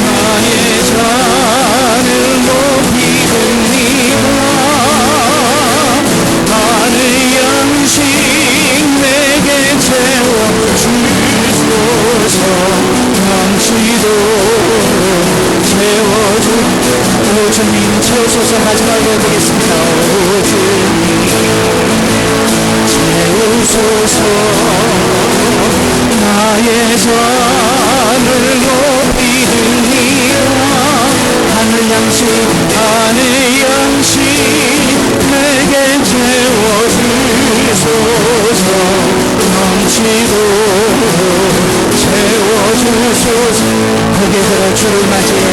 나의 잔을 높이 듭니다. 하늘 양식 내게 채워주소서. 넘치도록 채워주소서. 주님 채우소서. 마지막으로 보겠습니다. 오 주님 채우소서. 나의 잔을 높이 듭니다. 하늘 양식 내게 채워주소서. 넘치도록 채워주소서. 고개 들어 주를 맞이해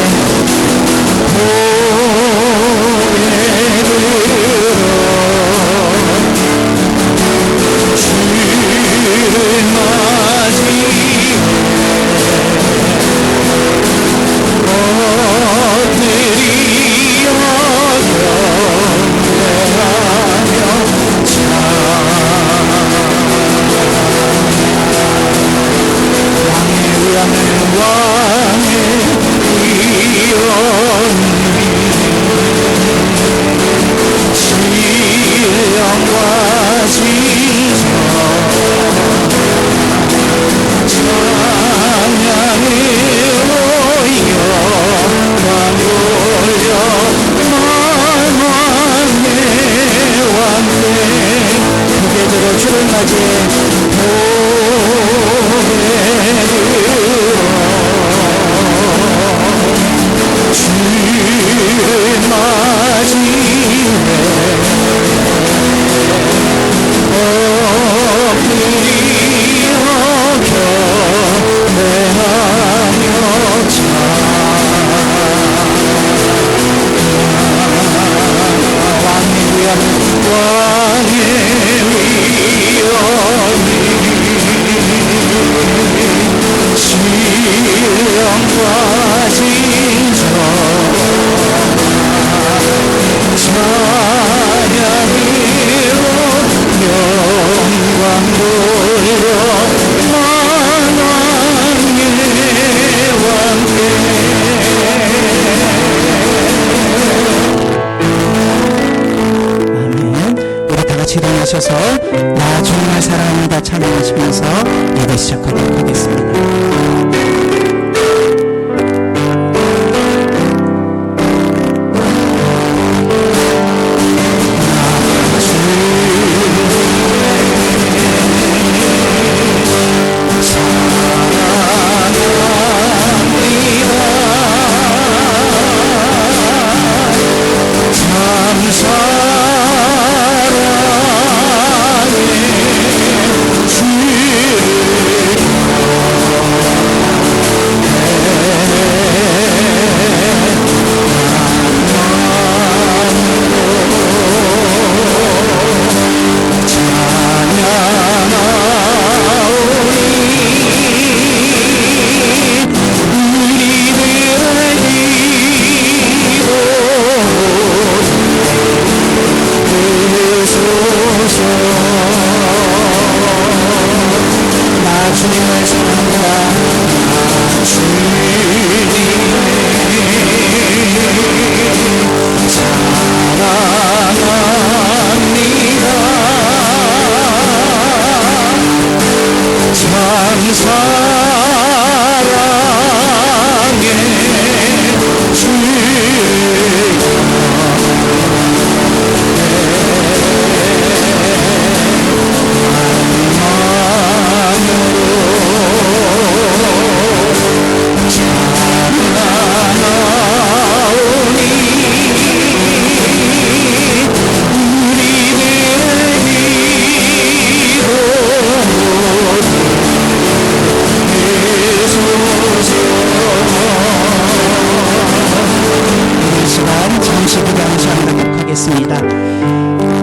일어나셔서 나 정말 사랑합니다 찬양하시면서 예배 시작하도록 하겠습니다.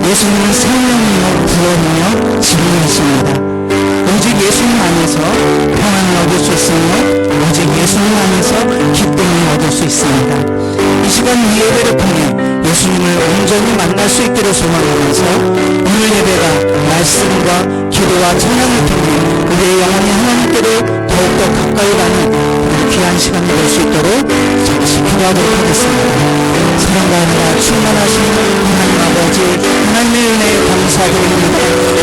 예수님은 생명이요 구원이요 진리이십니다. 오직 예수님 안에서 평안을 얻을 수 있으며 오직 예수님 안에서 기쁨을 얻을 수 있습니다. 이 시간 이 예배를 통해 예수님을 온전히 만날 수 있기를 소망하면서 오늘 예배가 말씀과 기도와 찬양을 통해 우리의 영혼이 하나님께로 더욱더 가까이 가는 그런 귀한 시간이 될 수 있도록 잠시 기도하도록 하겠습니다. 사랑과 은혜가 충만하신 하나님 아버지, 하나님의 은혜에 감사드립니다.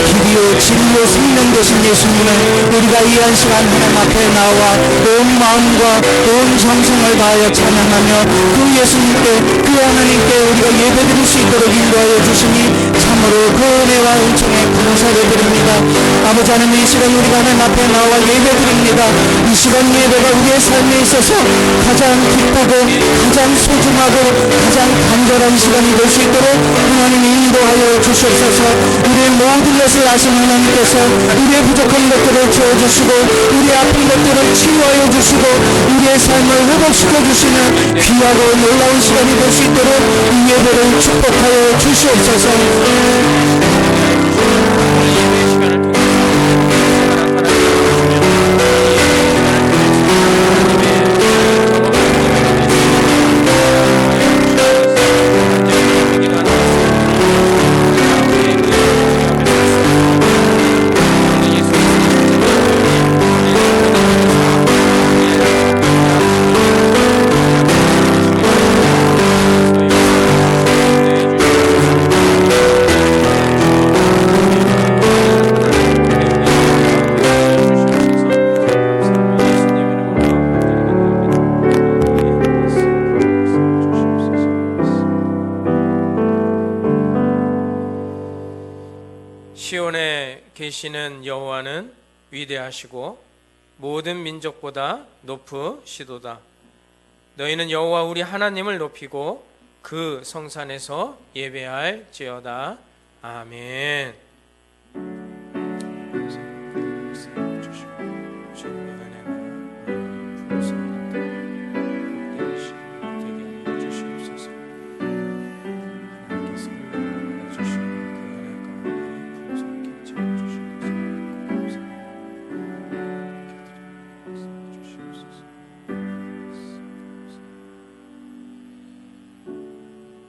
길이요 진리요 생명 되신 예수님을 우리가 이 한 시간 하나님 앞에 나와 온 마음과 온 정성을 다하여 찬양하며 그 예수님께, 그 하나님께 우리가 예배드릴 수 있도록 인도하여 주시니 참으로 그 은혜와 은총에 감사를 드립니다. 아버지 하나님, 이 시간 우리가 하나님 앞에 나와 예배드립니다. 이 시간 예배가 우리의 삶에 있어서 가장 기쁘고 가장 소중하고 가장 간절한 시간이 될 수 있도록 하나님이 인도하여 주시옵소서. 우리의 모든 것을 아신 하나님께서 우리의 부족한 것들을 채워주시고 우리의 아픈 것들을 치유하여 주시고 우리의 삶을 회복시켜 주시는 귀하고 놀라운 시간이 될 수 있도록 이 예배를 축복하여 주시옵소서. 시온에 계시는 여호와는 위대하시고 모든 민족보다 높으시도다. 너희는 여호와 우리 하나님을 높이고 그 성산에서 예배할지어다. 아멘.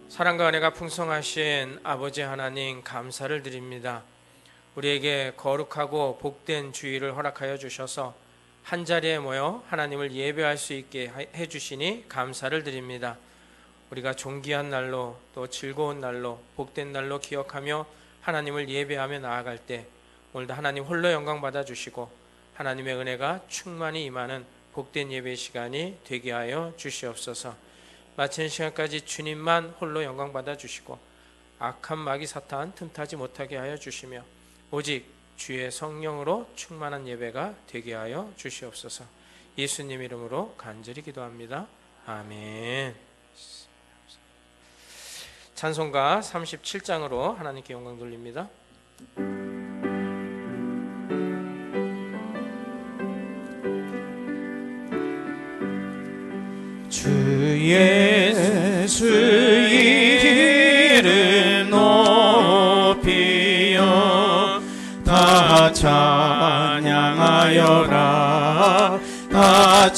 사랑과 은혜가 풍성하신 아버지 하나님, 감사를 드립니다. 우리에게 거룩하고 복된 주일을 허락하여 주셔서 한자리에 모여 하나님을 예배할 수 있게 해주시니 감사를 드립니다. 우리가 존귀한 날로, 또 즐거운 날로, 복된 날로 기억하며 하나님을 예배하며 나아갈 때 오늘도 하나님 홀로 영광 받아주시고 하나님의 은혜가 충만히 임하는 복된 예배 시간이 되게 하여 주시옵소서. 마치는 시간까지 주님만 홀로 영광 받아주시고 악한 마귀 사탄 틈타지 못하게 하여 주시며 오직 주의 성령으로 충만한 예배가 되게 하여 주시옵소서. 예수님 이름으로 간절히 기도합니다. 아멘. 찬송가 37장으로 하나님께 영광 돌립니다. 주 예수 이름 높이여 다 찬양하여라. 다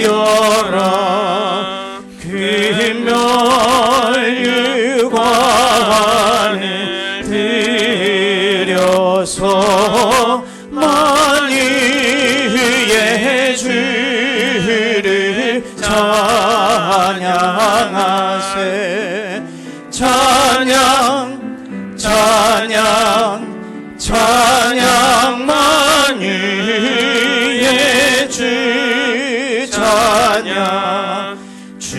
찬양하여라. 금멸유관을 들여서 만유의 주를 찬양하세. 찬양 찬양 찬양 만유의 주 찬양. 주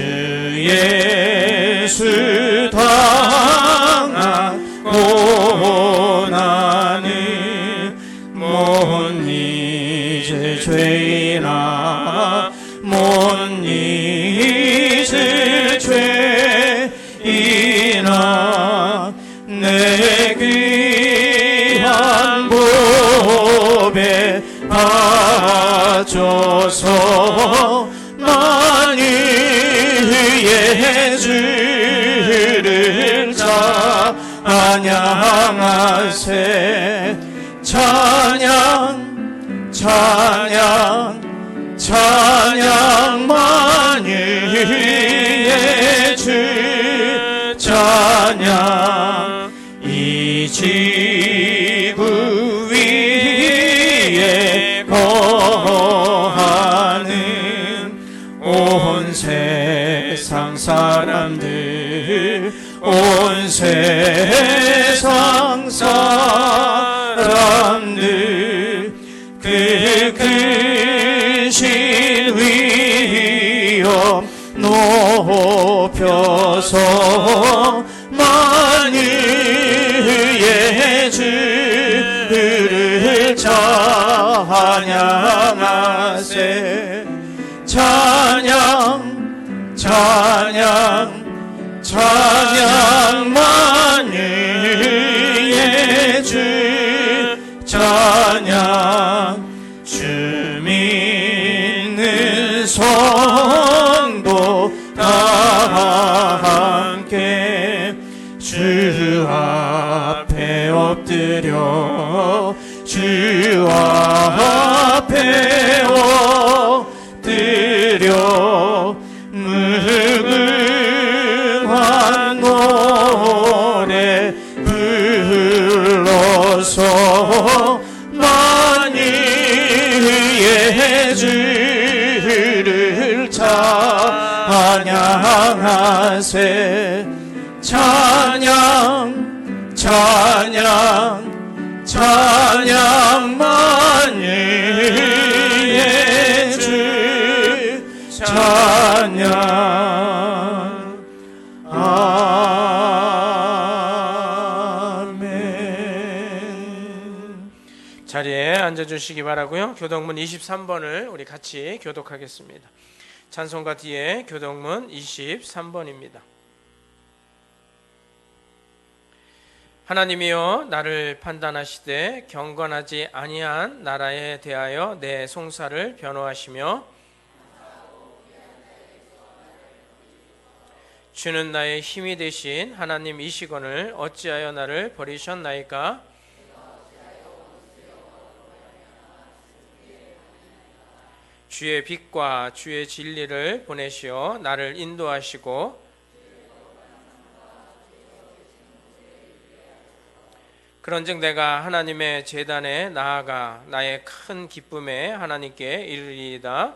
예수 당한 고난을 못 잊을 죄이나 못 잊을 죄이나 내 귀한 보배 바쳐서 만유의 주를 찬양하세. 찬양 찬양 찬양 만유의 주 찬양. 이 지구 위 기뻐하는 온 세상 사람들 온 세상 사람들 그 크신 위엄 높여서 만유의 주를 찬양하세 찬양 찬양 찬양 만유의 주 찬양 주 믿는 성도 다 함께 주 앞에 엎드려 주 앞에 엎드려 무궁한 노래 불러서 만유의 주를 찬양하세 찬양 찬양 찬양 만유의 주 찬양 아멘. 자리에 앉아주시기 바라고요. 교독문 23번을 우리 같이 교독하겠습니다. 찬송가 뒤에 교독문 23번입니다. 하나님이여 나를 판단하시되 경건하지 아니한 나라에 대하여 내 송사를 변호하시며 주는 나의 힘이 되신 하나님이시거늘 어찌하여 나를 버리셨나이까? 주의 빛과 주의 진리를 보내시어 나를 인도하시고 그런즉 내가 하나님의 제단에 나아가 나의 큰 기쁨에 하나님께 이르리이다.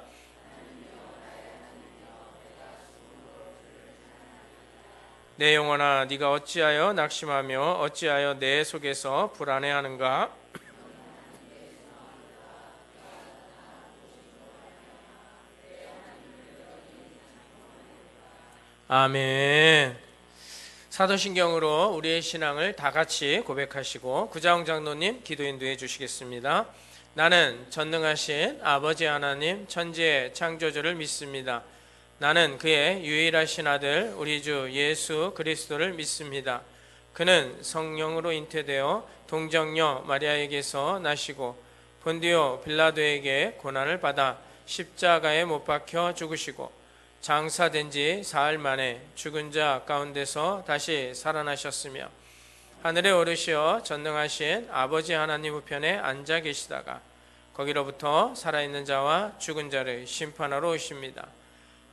내 영혼아 네가 어찌하여 낙심하며 어찌하여 내 속에서 불안해하는가? 아멘. 사도신경으로 우리의 신앙을 다 같이 고백하시고 구자홍 장로님 기도 인도해 주시겠습니다. 나는 전능하신 아버지 하나님 천지의 창조주를 믿습니다. 나는 그의 유일하신 아들 우리 주 예수 그리스도를 믿습니다. 그는 성령으로 잉태되어 동정녀 마리아에게서 나시고 본디오 빌라도에게 고난을 받아 십자가에 못 박혀 죽으시고 장사된 지 사흘 만에 죽은 자 가운데서 다시 살아나셨으며 하늘에 오르시어 전능하신 아버지 하나님 우편에 앉아 계시다가 거기로부터 살아있는 자와 죽은 자를 심판하러 오십니다.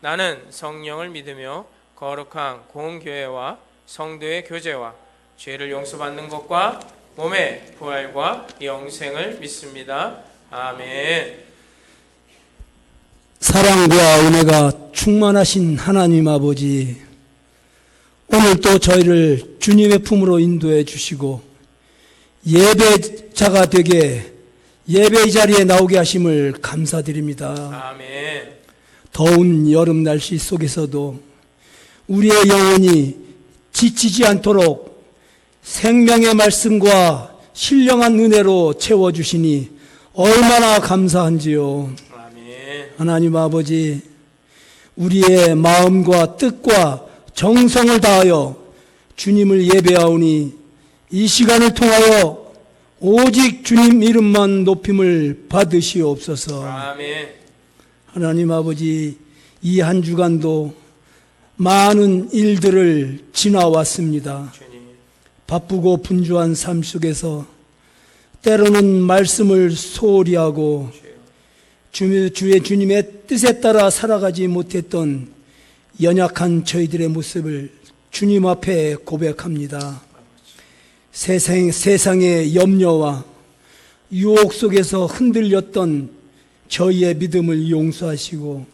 나는 성령을 믿으며 거룩한 공교회와 성도의 교제와 죄를 용서받는 것과 몸의 부활과 영생을 믿습니다. 아멘. 사랑과 은혜가 충만하신 하나님 아버지, 오늘도 저희를 주님의 품으로 인도해 주시고 예배자가 되게 예배의 자리에 나오게 하심을 감사드립니다. 아멘. 더운 여름 날씨 속에서도 우리의 영혼이 지치지 않도록 생명의 말씀과 신령한 은혜로 채워주시니 얼마나 감사한지요. 하나님 아버지, 우리의 마음과 뜻과 정성을 다하여 주님을 예배하오니 이 시간을 통하여 오직 주님 이름만 높임을 받으시옵소서. 아멘. 하나님 아버지, 이 한 주간도 많은 일들을 지나왔습니다. 주님. 바쁘고 분주한 삶 속에서 때로는 말씀을 소홀히 하고 주님의 뜻에 따라 살아가지 못했던 연약한 저희들의 모습을 주님 앞에 고백합니다. 세상의 염려와 유혹 속에서 흔들렸던 저희의 믿음을 용서하시고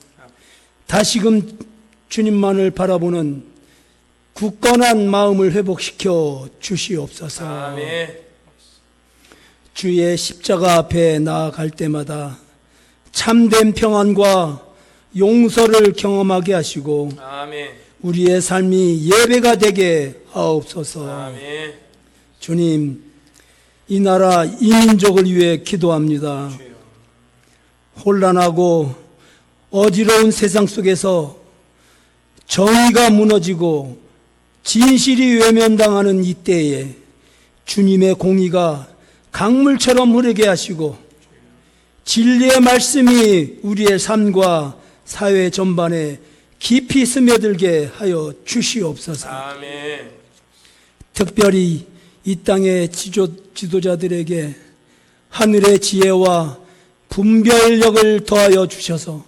다시금 주님만을 바라보는 굳건한 마음을 회복시켜 주시옵소서. 아멘. 주의 십자가 앞에 나아갈 때마다 참된 평안과 용서를 경험하게 하시고 아멘. 우리의 삶이 예배가 되게 하옵소서. 아멘. 주님, 이 나라 이 민족을 위해 기도합니다. 주여. 혼란하고 어지러운 세상 속에서 정의가 무너지고 진실이 외면당하는 이때에 주님의 공의가 강물처럼 흐르게 하시고 진리의 말씀이 우리의 삶과 사회 전반에 깊이 스며들게 하여 주시옵소서. 아멘. 특별히 이 땅의 지도자들에게 하늘의 지혜와 분별력을 더하여 주셔서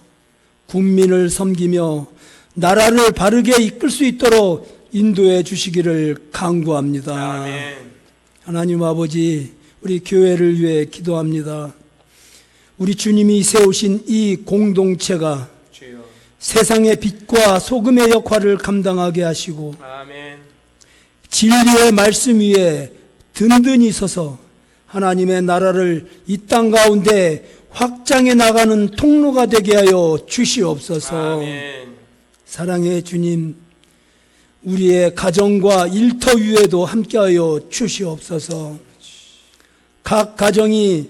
국민을 섬기며 나라를 바르게 이끌 수 있도록 인도해 주시기를 간구합니다. 아멘. 하나님 아버지, 우리 교회를 위해 기도합니다. 우리 주님이 세우신 이 공동체가 주여. 세상의 빛과 소금의 역할을 감당하게 하시고 아멘. 진리의 말씀 위에 든든히 서서 하나님의 나라를 이 땅 가운데 확장해 나가는 통로가 되게 하여 주시옵소서. 아멘. 사랑의 주님, 우리의 가정과 일터 위에도 함께하여 주시옵소서. 각 가정이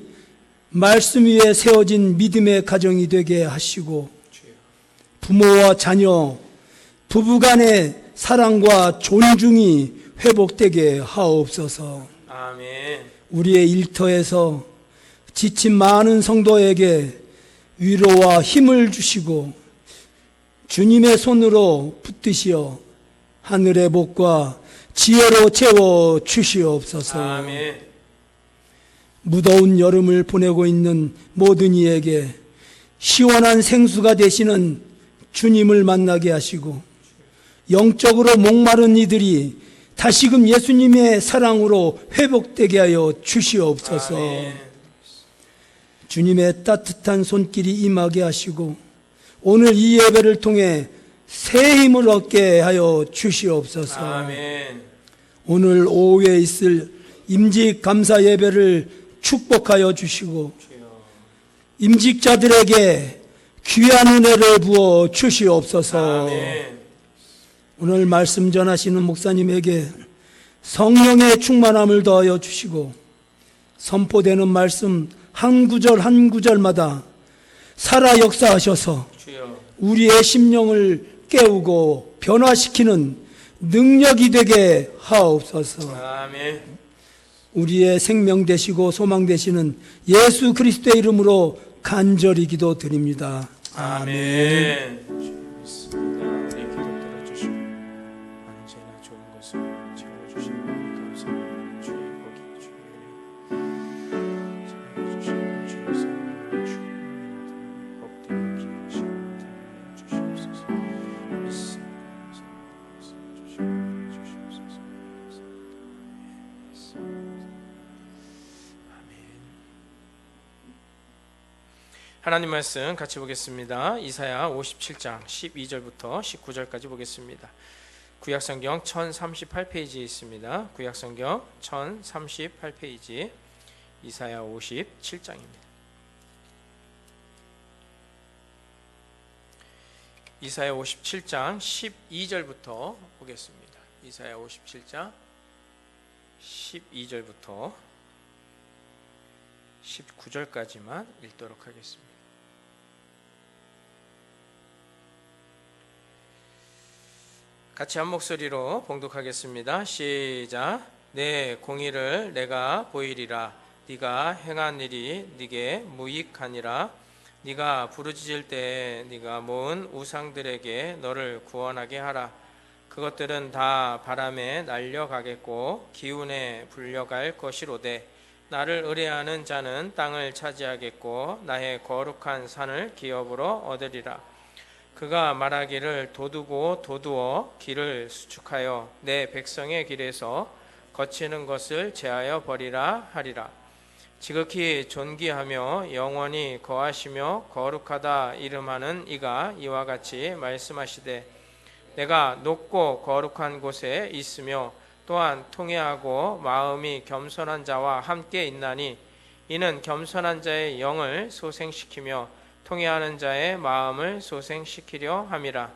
말씀 위에 세워진 믿음의 가정이 되게 하시고 부모와 자녀, 부부간의 사랑과 존중이 회복되게 하옵소서. 아멘. 우리의 일터에서 지친 많은 성도에게 위로와 힘을 주시고 주님의 손으로 붙드시어 하늘의 복과 지혜로 채워 주시옵소서. 아멘. 무더운 여름을 보내고 있는 모든 이에게 시원한 생수가 되시는 주님을 만나게 하시고 영적으로 목마른 이들이 다시금 예수님의 사랑으로 회복되게 하여 주시옵소서. 아멘. 주님의 따뜻한 손길이 임하게 하시고 오늘 이 예배를 통해 새 힘을 얻게 하여 주시옵소서. 아멘. 오늘 오후에 있을 임직 감사 예배를 축복하여 주시고 주여. 임직자들에게 귀한 은혜를 부어 주시옵소서. 아멘. 오늘 말씀 전하시는 목사님에게 성령의 충만함을 더하여 주시고 선포되는 말씀 한 구절 한 구절마다 살아 역사하셔서 주여. 우리의 심령을 깨우고 변화시키는 능력이 되게 하옵소서. 아멘. 우리의 생명 되시고 소망 되시는 예수 그리스도의 이름으로 간절히 기도드립니다. 아멘. 주님 믿습니다. 우리 기도 들어주시고 언제나 좋은 것을 채워주시니 감사합니다. 주의 복이 주의 사랑해주시는 주의 성령을 주님의 복되게 기하시고 주시옵소서. 믿습니다. 주시옵소서. 하나님 말씀 같이 보겠습니다. 이사야 57장 12절부터 19절까지 보겠습니다. 구약성경 1038페이지에 있습니다. 구약성경 1038페이지 이사야 57장입니다. 이사야 57장 12절부터 보겠습니다. 이사야 57장 12절부터 19절까지만 읽도록 하겠습니다. 같이 한 목소리로 봉독하겠습니다. 시작. 내 공의를 내가 보이리라. 네가 행한 일이 네게 무익하니라. 네가 부르짖을 때에 네가 모은 우상들에게 너를 구원하게 하라. 그것들은 다 바람에 날려가겠고 기운에 불려갈 것이로되 나를 의뢰하는 자는 땅을 차지하겠고 나의 거룩한 산을 기업으로 얻으리라. 그가 말하기를 도두고 도두어 길을 수축하여 내 백성의 길에서 거치는 것을 제하여 버리라 하리라. 지극히 존귀하며 영원히 거하시며 거룩하다 이름하는 이가 이와 같이 말씀하시되 내가 높고 거룩한 곳에 있으며 또한 통회하고 마음이 겸손한 자와 함께 있나니 이는 겸손한 자의 영을 소생시키며 통회하는 자의 마음을 소생시키려 함이라.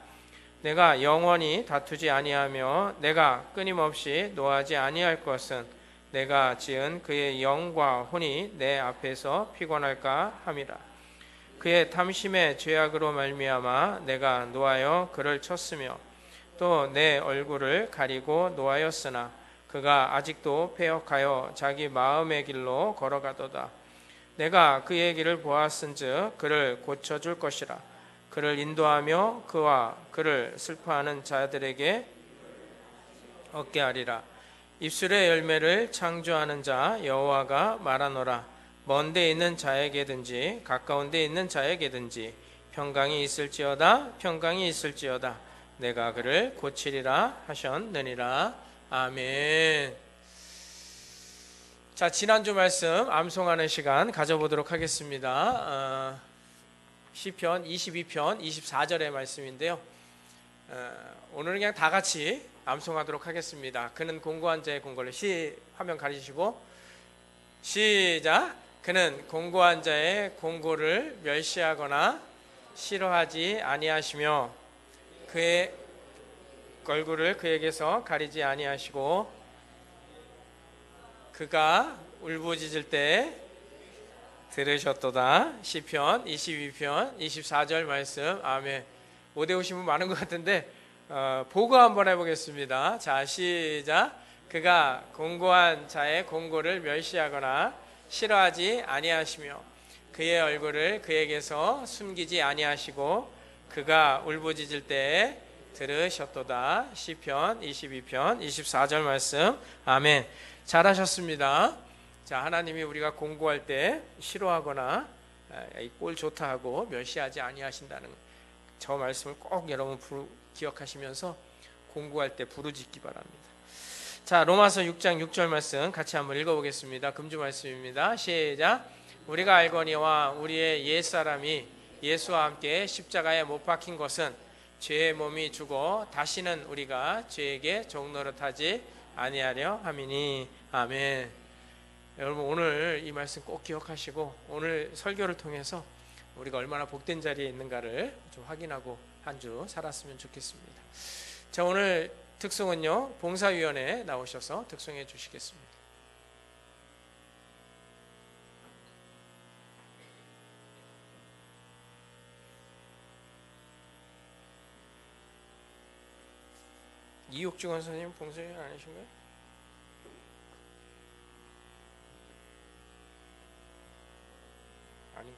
내가 영원히 다투지 아니하며 내가 끊임없이 노하지 아니할 것은 내가 지은 그의 영과 혼이 내 앞에서 피곤할까 함이라. 그의 탐심의 죄악으로 말미암아 내가 노하여 그를 쳤으며 또 내 얼굴을 가리고 노하였으나 그가 아직도 패역하여 자기 마음의 길로 걸어가도다. 내가 그의 길을 보았은즉 그를 고쳐줄 것이라. 그를 인도하며 그와 그를 슬퍼하는 자들에게 얻게 하리라. 입술의 열매를 창조하는 자 여호와가 말하노라. 먼 데 있는 자에게든지 가까운 데 있는 자에게든지 평강이 있을지어다 평강이 있을지어다 내가 그를 고치리라 하셨느니라. 아멘. 자, 지난주 말씀 암송하는 시간 가져보도록 하겠습니다. 시편 22편 24절의 말씀인데요. 오늘은 그냥 다 같이 암송하도록 하겠습니다. 그는 공고한 자의 공고를 화면 가리시고 시작. 그는 공고한 자의 공고를 멸시하거나 싫어하지 아니하시며 그의 얼굴을 그에게서 가리지 아니하시고 그가 울부짖을 때 들으셨도다. 시편 22편 24절 말씀. 아멘. 못 외우신 분 많은 것 같은데 보고 한번 해보겠습니다. 자, 시작. 그가 공고한 자의 공고를 멸시하거나 싫어하지 아니하시며 그의 얼굴을 그에게서 숨기지 아니하시고 그가 울부짖을 때에 들으셨도다. 시편 22편 24절 말씀. 아멘. 잘하셨습니다. 자, 하나님이 우리가 공고할 때 싫어하거나 이 꼴 좋다 하고 멸시하지 아니하신다는 저 말씀을 꼭 여러분 기억하시면서 공고할 때 부르짖기 바랍니다. 자, 로마서 6장 6절 말씀 같이 한번 읽어보겠습니다. 금주 말씀입니다. 시작. 우리가 알거니와 우리의 옛사람이 예수와 함께 십자가에 못 박힌 것은 죄의 몸이 죽어 다시는 우리가 죄에게 종노릇하지 아니하려 함이니. 아멘. 여러분, 오늘 이 말씀 꼭 기억하시고 오늘 설교를 통해서 우리가 얼마나 복된 자리에 있는가를 좀 확인하고 한 주 살았으면 좋겠습니다. 자, 오늘 특송은요, 봉사위원회 나오셔서 특송해 주시겠습니다. 이옥중원 선생님 봉사위원 아니신가요? 아니,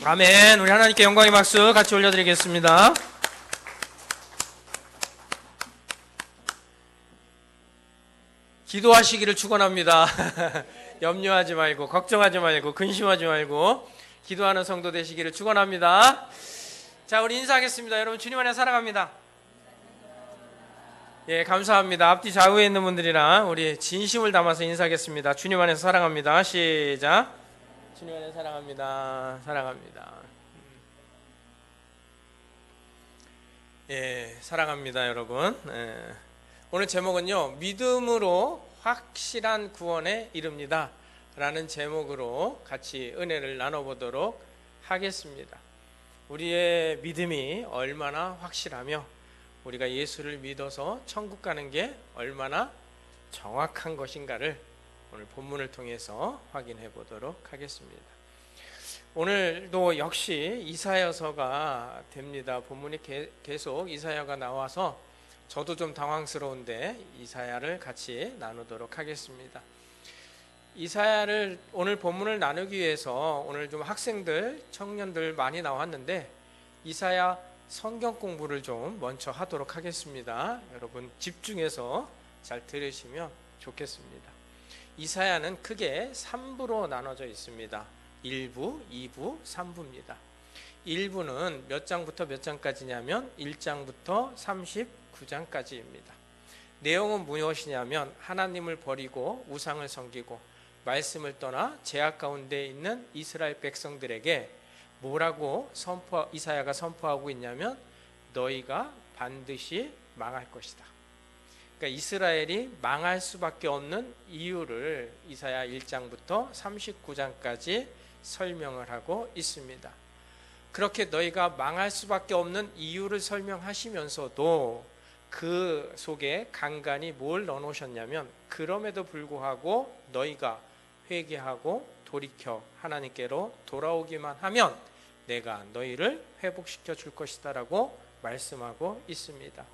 아멘. 우리 하나님께 영광의 박수 같이 올려드리겠습니다. 기도하시기를 축원합니다. 염려하지 말고 걱정하지 말고 근심하지 말고 기도하는 성도 되시기를 축원합니다. 자, 우리 인사하겠습니다. 여러분, 주님 안에 사랑합니다. 예, 감사합니다. 앞뒤 좌우에 있는 분들이랑 우리 진심을 담아서 인사하겠습니다. 주님 안에서 사랑합니다. 시작. 주님 안에 사랑합니다. 사랑합니다. 예, 사랑합니다, 여러분. 예. 오늘 제목은요, 믿음으로 확실한 구원에 이릅니다 라는 제목으로 같이 은혜를 나눠보도록 하겠습니다. 우리의 믿음이 얼마나 확실하며 우리가 예수를 믿어서 천국 가는 게 얼마나 정확한 것인가를 오늘 본문을 통해서 확인해 보도록 하겠습니다. 오늘도 역시 이사야서가 됩니다. 본문이 계속 이사야가 나와서 저도 좀 당황스러운데 이사야를 같이 나누도록 하겠습니다. 이사야를 오늘 본문을 나누기 위해서 오늘 좀 학생들, 청년들 많이 나왔는데 이사야 성경 공부를 좀 먼저 하도록 하겠습니다. 여러분 집중해서 잘 들으시면 좋겠습니다. 이사야는 크게 3부로 나눠져 있습니다. 1부, 2부, 3부입니다. 1부는 몇 장부터 몇 장까지냐면 1장부터 39장까지입니다. 내용은 무엇이냐면 하나님을 버리고 우상을 섬기고 말씀을 떠나 죄악 가운데 있는 이스라엘 백성들에게 뭐라고 이사야가 선포하고 있냐면 너희가 반드시 망할 것이다. 그러니까 이스라엘이 망할 수밖에 없는 이유를 이사야 1장부터 39장까지 설명을 하고 있습니다. 그렇게 너희가 망할 수밖에 없는 이유를 설명하시면서도 그 속에 간간히 뭘 넣어놓으셨냐면 그럼에도 불구하고 너희가 회개하고 돌이켜 하나님께로 돌아오기만 하면 내가 너희를 회복시켜 줄 것이다 라고 말씀하고 있습니다.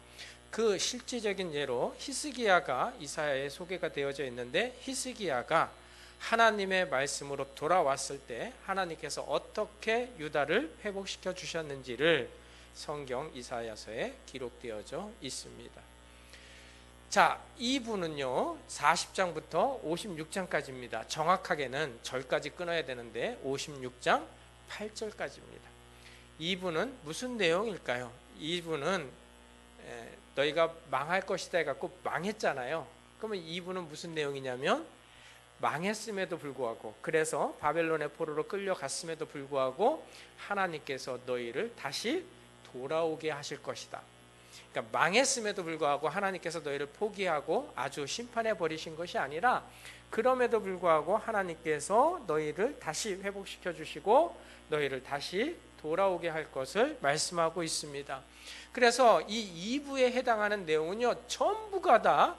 그 실질적인 예로 히스기야가 이사야에 소개가 되어져 있는데 히스기야가 하나님의 말씀으로 돌아왔을 때 하나님께서 어떻게 유다를 회복시켜 주셨는지를 성경 이사야서에 기록되어져 있습니다. 자, 2부는요 40장부터 56장까지입니다. 정확하게는 절까지 끊어야 되는데 56장 8절까지입니다. 2부는 무슨 내용일까요? 2부는 너희가 망할 것이다 해갖고 망했잖아요. 그러면 2부는 무슨 내용이냐면 망했음에도 불구하고 그래서 바벨론의 포로로 끌려갔음에도 불구하고 하나님께서 너희를 다시 돌아오게 하실 것이다. 그러니까 망했음에도 불구하고 하나님께서 너희를 포기하고 아주 심판해 버리신 것이 아니라 그럼에도 불구하고 하나님께서 너희를 다시 회복시켜 주시고 너희를 다시 돌아오게 할 것을 말씀하고 있습니다. 그래서 이 2부에 해당하는 내용은요 전부가 다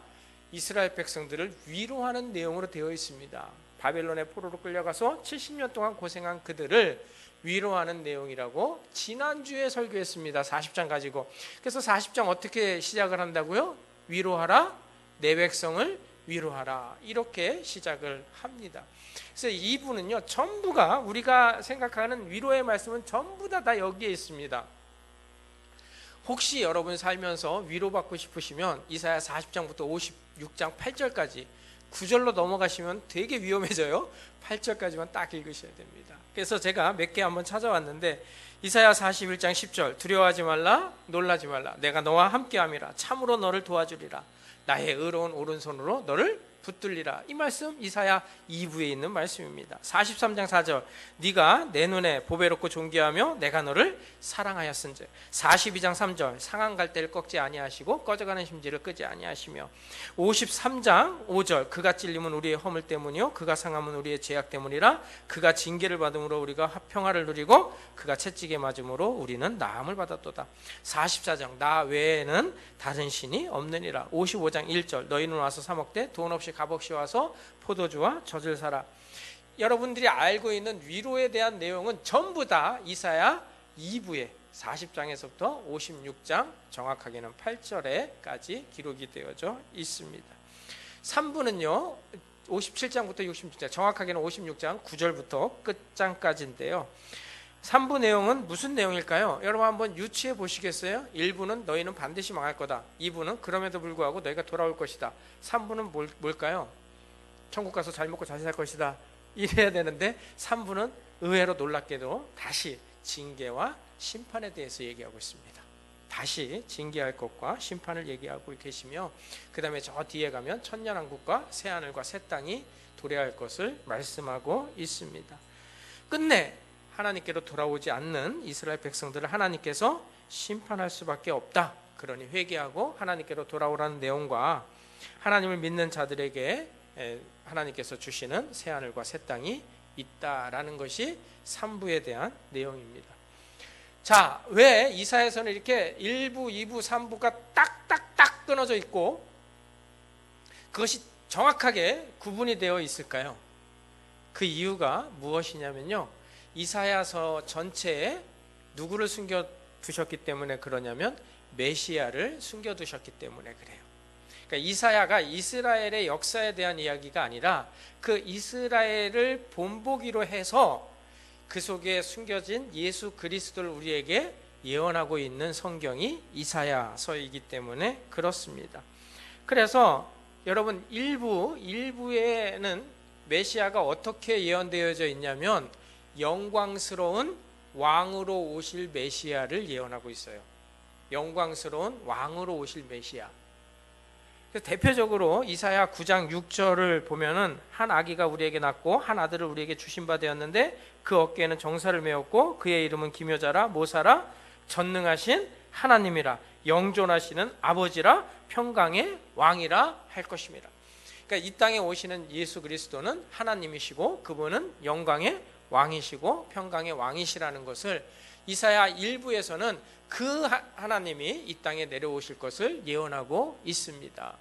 이스라엘 백성들을 위로하는 내용으로 되어 있습니다. 바벨론의 포로로 끌려가서 70년 동안 고생한 그들을 위로하는 내용이라고 지난주에 설교했습니다. 40장 가지고. 그래서 40장 어떻게 시작을 한다고요? 위로하라, 내 백성을 위로하라, 이렇게 시작을 합니다. 그래서 이 부분은요 전부가 우리가 생각하는 위로의 말씀은 전부 다 여기에 있습니다. 혹시 여러분 살면서 위로받고 싶으시면 이사야 40장부터 56장 8절까지 9절로 넘어가시면 되게 위험해져요. 8절까지만 딱 읽으셔야 됩니다. 그래서 제가 몇 개 한번 찾아왔는데 이사야 41장 10절 두려워하지 말라 놀라지 말라 내가 너와 함께함이라 참으로 너를 도와주리라 나의 의로운 오른손으로 너를 붙들리라. 이 말씀 이사야 2부에 있는 말씀입니다. 43장 4절 네가 내 눈에 보배롭고 존귀하며 내가 너를 사랑하였은즉. 42장 3절 상한 갈대를 꺾지 아니하시고 꺼져가는 심지를 끄지 아니하시며. 53장 5절 그가 찔림은 우리의 허물 때문이요 그가 상함은 우리의 죄악 때문이라 그가 징계를 받음으로 우리가 평화를 누리고 그가 채찍에 맞음으로 우리는 나음을 받았도다. 44장 나 외에는 다른 신이 없느니라. 55장 1절 너희는 와서 사 먹되 돈 없이 값없이 와서 포도주와 젖을 사라. 여러분들이 알고 있는 위로에 대한 내용은 전부 다 이사야 2부에 40장에서부터 56장 정확하게는 8절에까지 기록이 되어져 있습니다. 3부는요 57장부터 66장 정확하게는 56장 9절부터 끝장까지인데요. 3부 내용은 무슨 내용일까요? 여러분 한번 유추해 보시겠어요? 1부는 너희는 반드시 망할 거다. 2부는 그럼에도 불구하고 너희가 돌아올 것이다. 3부는 뭘까요? 천국 가서 잘 먹고 잘 살 것이다. 이래야 되는데 3부는 의외로 놀랍게도 다시 징계와 심판에 대해서 얘기하고 있습니다. 다시 징계할 것과 심판을 얘기하고 계시며, 그 다음에 저 뒤에 가면 천년왕국과 새하늘과 새 땅이 도래할 것을 말씀하고 있습니다. 끝내 하나님께로 돌아오지 않는 이스라엘 백성들을 하나님께서 심판할 수밖에 없다. 그러니 회개하고 하나님께로 돌아오라는 내용과 하나님을 믿는 자들에게 하나님께서 주시는 새하늘과 새 땅이 있다라는 것이 3부에 대한 내용입니다. 자, 왜 이사야서는 이렇게 1부, 2부, 3부가 딱딱딱 끊어져 있고 그것이 정확하게 구분이 되어 있을까요? 그 이유가 무엇이냐면요, 이사야서 전체에 누구를 숨겨두셨기 때문에 그러냐면 메시아를 숨겨두셨기 때문에 그래요. 그러니까 이사야가 이스라엘의 역사에 대한 이야기가 아니라 그 이스라엘을 본보기로 해서 그 속에 숨겨진 예수 그리스도를 우리에게 예언하고 있는 성경이 이사야서이기 때문에 그렇습니다. 그래서 여러분 1부에는 메시아가 어떻게 예언되어져 있냐면 영광스러운 왕으로 오실 메시아를 예언하고 있어요. 영광스러운 왕으로 오실 메시아. 그래서 대표적으로 이사야 9장 6절을 보면은 한 아기가 우리에게 낳고 한 아들을 우리에게 주신 바 되었는데 그 어깨에는 정사를 메었고 그의 이름은 기묘자라 모사라 전능하신 하나님이라 영존하시는 아버지라 평강의 왕이라 할 것입니다. 그러니까 이 땅에 오시는 예수 그리스도는 하나님이시고 그분은 영광의 왕이시고 평강의 왕이시라는 것을 이사야 1부에서는 그 하나님이 이 땅에 내려오실 것을 예언하고 있습니다.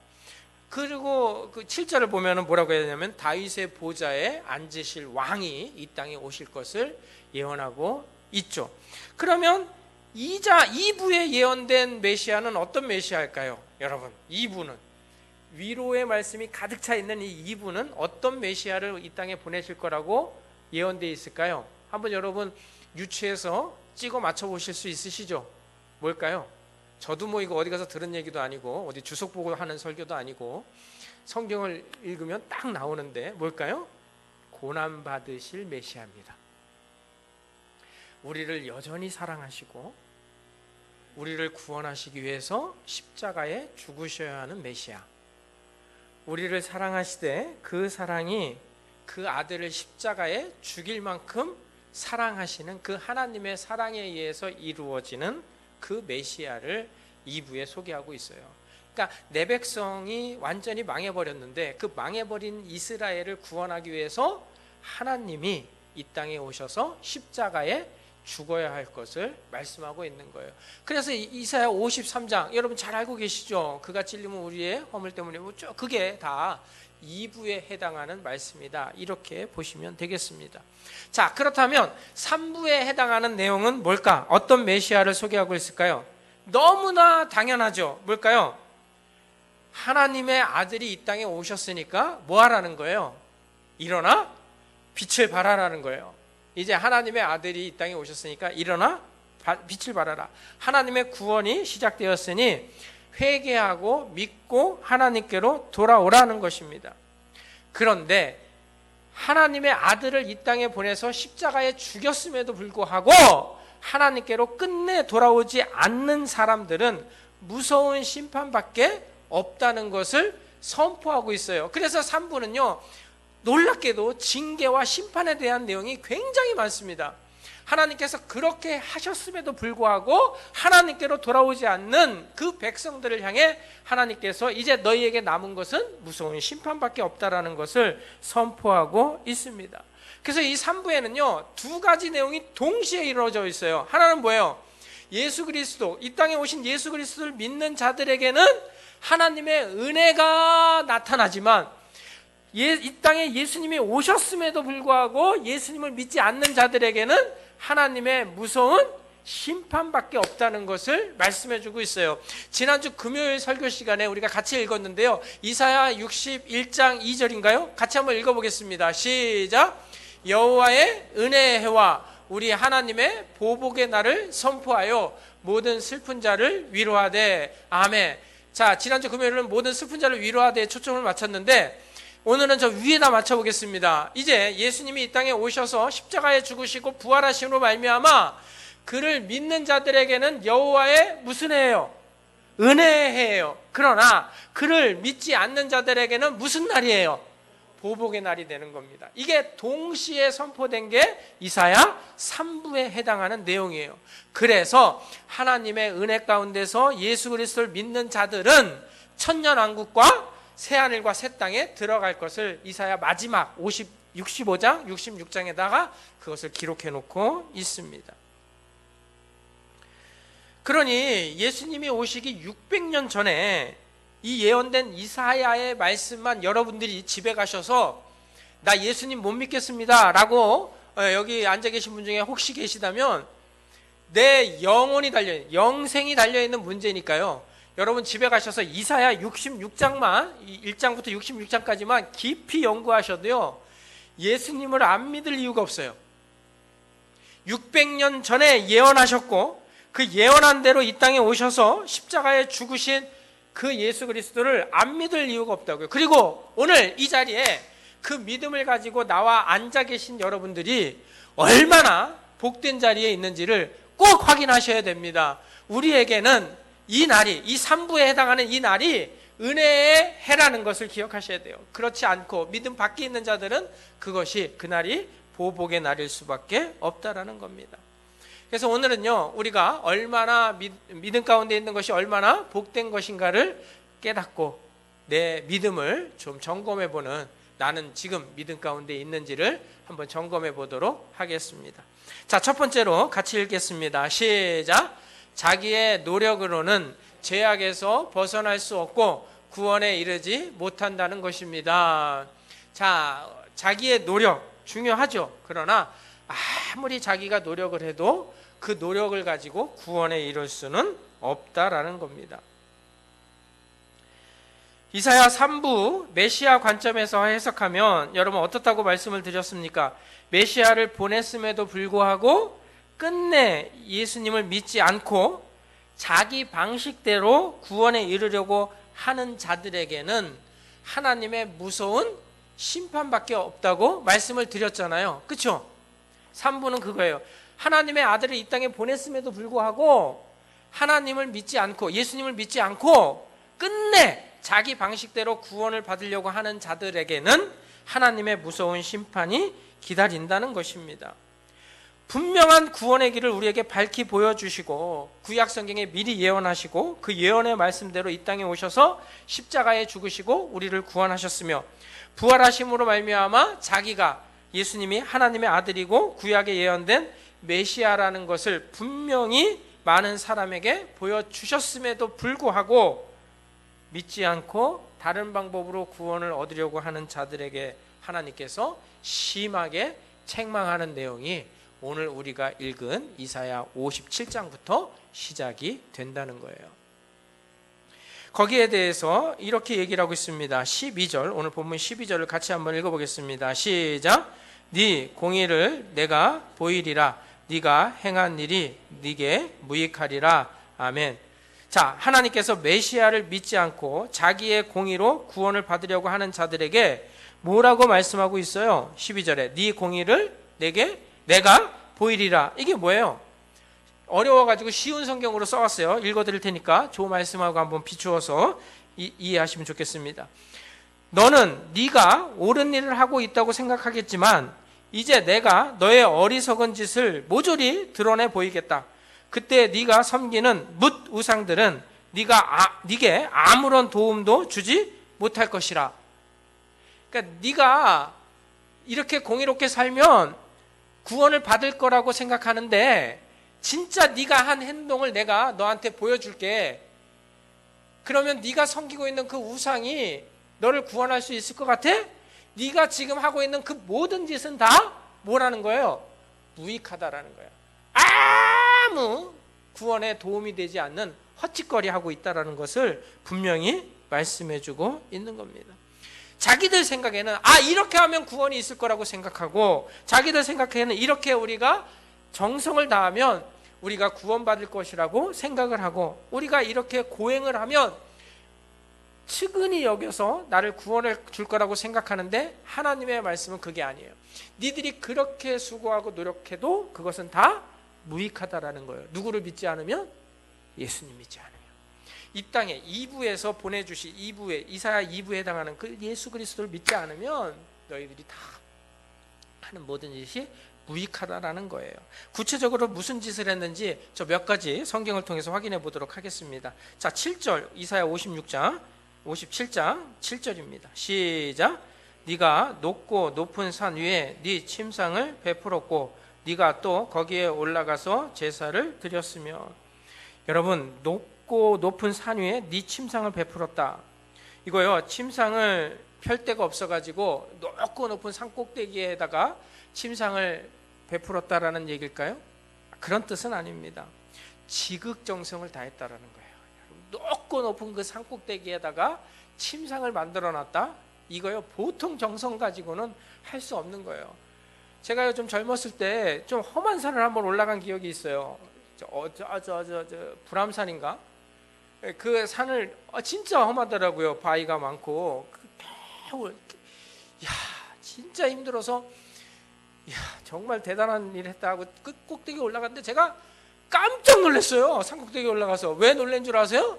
그리고 그 7절을 보면 뭐라고 해야 되냐면 다윗의 보좌에 앉으실 왕이 이 땅에 오실 것을 예언하고 있죠. 그러면 2부에 예언된 메시아는 어떤 메시아일까요? 여러분 2부는 위로의 말씀이 가득 차 있는 이 2부는 어떤 메시아를 이 땅에 보내실 거라고 예언되어 있을까요? 한번 여러분 유추해서 찍어 맞춰보실 수 있으시죠? 뭘까요? 저도 뭐 이거 어디 가서 들은 얘기도 아니고 어디 주석 보고 하는 설교도 아니고 성경을 읽으면 딱 나오는데 뭘까요? 고난받으실 메시아입니다. 우리를 여전히 사랑하시고 우리를 구원하시기 위해서 십자가에 죽으셔야 하는 메시아. 우리를 사랑하시되 그 사랑이 그 아들을 십자가에 죽일 만큼 사랑하시는 그 하나님의 사랑에 의해서 이루어지는 그 메시아를 2부에 소개하고 있어요. 그러니까 내 백성이 완전히 망해버렸는데 그 망해버린 이스라엘을 구원하기 위해서 하나님이 이 땅에 오셔서 십자가에 죽어야 할 것을 말씀하고 있는 거예요. 그래서 이사야 53장 여러분 잘 알고 계시죠? 그가 찔림은 우리의 허물 때문에 그게 다 2부에 해당하는 말씀이다. 이렇게 보시면 되겠습니다. 자, 그렇다면 3부에 해당하는 내용은 뭘까? 어떤 메시아를 소개하고 있을까요? 너무나 당연하죠. 뭘까요? 하나님의 아들이 이 땅에 오셨으니까 뭐 하라는 거예요? 일어나 빛을 발하라는 거예요. 이제 하나님의 아들이 이 땅에 오셨으니까 일어나 빛을 발하라. 하나님의 구원이 시작되었으니 회개하고 믿고 하나님께로 돌아오라는 것입니다. 그런데 하나님의 아들을 이 땅에 보내서 십자가에 죽였음에도 불구하고 하나님께로 끝내 돌아오지 않는 사람들은 무서운 심판밖에 없다는 것을 선포하고 있어요. 그래서 3부는요 놀랍게도 징계와 심판에 대한 내용이 굉장히 많습니다. 하나님께서 그렇게 하셨음에도 불구하고 하나님께로 돌아오지 않는 그 백성들을 향해 하나님께서 이제 너희에게 남은 것은 무서운 심판밖에 없다라는 것을 선포하고 있습니다. 그래서 이 3부에는요 두 가지 내용이 동시에 이루어져 있어요. 하나는 뭐예요? 예수 그리스도, 이 땅에 오신 예수 그리스도를 믿는 자들에게는 하나님의 은혜가 나타나지만 이 땅에 예수님이 오셨음에도 불구하고 예수님을 믿지 않는 자들에게는 하나님의 무서운 심판밖에 없다는 것을 말씀해주고 있어요. 지난주 금요일 설교 시간에 우리가 같이 읽었는데요. 이사야 61장 2절인가요? 같이 한번 읽어보겠습니다. 시작. 여호와의 은혜의 해와 우리 하나님의 보복의 날을 선포하여 모든 슬픈 자를 위로하되. 아멘. 자, 지난주 금요일은 모든 슬픈 자를 위로하되 초점을 맞췄는데 오늘은 저 위에다 맞춰보겠습니다. 이제 예수님이 이 땅에 오셔서 십자가에 죽으시고 부활하심으로 말미암아 그를 믿는 자들에게는 여호와의 무슨 해예요? 은혜해요. 그러나 그를 믿지 않는 자들에게는 무슨 날이에요? 보복의 날이 되는 겁니다. 이게 동시에 선포된 게 이사야 3부에 해당하는 내용이에요. 그래서 하나님의 은혜 가운데서 예수 그리스도를 믿는 자들은 천년왕국과 새하늘과 새 땅에 들어갈 것을 이사야 마지막 65장, 66장에다가 그것을 기록해 놓고 있습니다. 그러니 예수님이 오시기 600년 전에 이 예언된 이사야의 말씀만 여러분들이 집에 가셔서 나 예수님 못 믿겠습니다 라고 여기 앉아 계신 분 중에 혹시 계시다면 내 영혼이 달려있는, 영생이 달려있는 문제니까요. 여러분 집에 가셔서 이사야 66장만 1장부터 66장까지만 깊이 연구하셔도요 예수님을 안 믿을 이유가 없어요. 600년 전에 예언하셨고 그 예언한 대로 이 땅에 오셔서 십자가에 죽으신 그 예수 그리스도를 안 믿을 이유가 없다고요. 그리고 오늘 이 자리에 그 믿음을 가지고 나와 앉아 계신 여러분들이 얼마나 복된 자리에 있는지를 꼭 확인하셔야 됩니다. 우리에게는 이 날이, 이 3부에 해당하는 이 날이 은혜의 해라는 것을 기억하셔야 돼요. 그렇지 않고 믿음 밖에 있는 자들은 그것이 그날이 보복의 날일 수밖에 없다라는 겁니다. 그래서 오늘은요 우리가 얼마나 믿음 가운데 있는 것이 얼마나 복된 것인가를 깨닫고 내 믿음을 좀 점검해보는, 나는 지금 믿음 가운데 있는지를 한번 점검해 보도록 하겠습니다. 자, 첫 번째로 같이 읽겠습니다. 시작. 자기의 노력으로는 죄악에서 벗어날 수 없고 구원에 이르지 못한다는 것입니다. 자, 자기의 노력 중요하죠. 그러나 아무리 자기가 노력을 해도 그 노력을 가지고 구원에 이를 수는 없다라는 겁니다. 이사야 3부 메시아 관점에서 해석하면 여러분 어떻다고 말씀을 드렸습니까? 메시아를 보냈음에도 불구하고 끝내 예수님을 믿지 않고 자기 방식대로 구원에 이르려고 하는 자들에게는 하나님의 무서운 심판밖에 없다고 말씀을 드렸잖아요. 그렇죠? 3부는 그거예요. 하나님의 아들을 이 땅에 보냈음에도 불구하고 하나님을 믿지 않고 예수님을 믿지 않고 끝내 자기 방식대로 구원을 받으려고 하는 자들에게는 하나님의 무서운 심판이 기다린다는 것입니다. 분명한 구원의 길을 우리에게 밝히 보여주시고 구약 성경에 미리 예언하시고 그 예언의 말씀대로 이 땅에 오셔서 십자가에 죽으시고 우리를 구원하셨으며 부활하심으로 말미암아 자기가 예수님이 하나님의 아들이고 구약에 예언된 메시아라는 것을 분명히 많은 사람에게 보여주셨음에도 불구하고 믿지 않고 다른 방법으로 구원을 얻으려고 하는 자들에게 하나님께서 심하게 책망하는 내용이 오늘 우리가 읽은 이사야 57장부터 시작이 된다는 거예요. 거기에 대해서 이렇게 얘기를 하고 있습니다. 12절, 오늘 본문 12절을 같이 한번 읽어보겠습니다. 시작. 네 공의를 내가 보이리라. 네가 행한 일이 네게 무익하리라. 아멘. 자, 하나님께서 메시아를 믿지 않고 자기의 공의로 구원을 받으려고 하는 자들에게 뭐라고 말씀하고 있어요? 12절에 네 공의를 내가 보이리라. 이게 뭐예요? 어려워가지고 쉬운 성경으로 써왔어요. 읽어드릴 테니까 좋은 말씀하고 한번 비추어서 이해하시면 좋겠습니다. 너는 네가 옳은 일을 하고 있다고 생각하겠지만 이제 내가 너의 어리석은 짓을 모조리 드러내 보이겠다. 그때 네가 섬기는 뭇 우상들은 네게 아무런 도움도 주지 못할 것이라. 그러니까 네가 이렇게 공의롭게 살면 구원을 받을 거라고 생각하는데 진짜 네가 한 행동을 내가 너한테 보여줄게. 그러면 네가 섬기고 있는 그 우상이 너를 구원할 수 있을 것 같아? 네가 지금 하고 있는 그 모든 짓은 다 뭐라는 거예요? 무익하다라는 거예요. 아무 구원에 도움이 되지 않는 헛짓거리 하고 있다라는 것을 분명히 말씀해주고 있는 겁니다. 자기들 생각에는 이렇게 하면 구원이 있을 거라고 생각하고 자기들 생각에는 이렇게 우리가 정성을 다하면 우리가 구원받을 것이라고 생각을 하고, 우리가 이렇게 고행을 하면 측은히 여겨서 나를 구원을 줄 거라고 생각하는데, 하나님의 말씀은 그게 아니에요. 니들이 그렇게 수고하고 노력해도 그것은 다 무익하다라는 거예요. 누구를 믿지 않으면? 예수님 믿지 않으면. 이 땅에 2부에서 보내주신 2부에, 이사야 2부에 해당하는 그 예수 그리스도를 믿지 않으면 너희들이 다 하는 모든 짓이 무익하다라는 거예요. 구체적으로 무슨 짓을 했는지 저 몇 가지 성경을 통해서 확인해 보도록 하겠습니다. 자, 7절, 이사야 57장 7절입니다. 시작. 네가 높고 높은 산 위에 네 침상을 베풀었고 네가 또 거기에 올라가서 제사를 드렸으며. 여러분, 높고 높은 산 위에 네 침상을 베풀었다. 이거요, 침상을 펼 데가 없어가지고 높고 높은 산 꼭대기에다가 침상을 베풀었다라는 얘기일까요? 그런 뜻은 아닙니다. 지극정성을 다했다라는 거예요. 높고 높은 그 산 꼭대기에다가 침상을 만들어놨다. 이거요, 보통 정성 가지고는 할 수 없는 거예요. 제가요, 좀 젊었을 때 좀 험한 산을 한번 올라간 기억이 있어요. 불암산인가? 그 산을 진짜 험하더라고요. 바위가 많고. 야, 진짜 힘들어서, 야, 정말 대단한 일 했다 하고 그 꼭대기 올라갔는데 제가 깜짝 놀랐어요. 산 꼭대기에 올라가서. 왜 놀란 줄 아세요?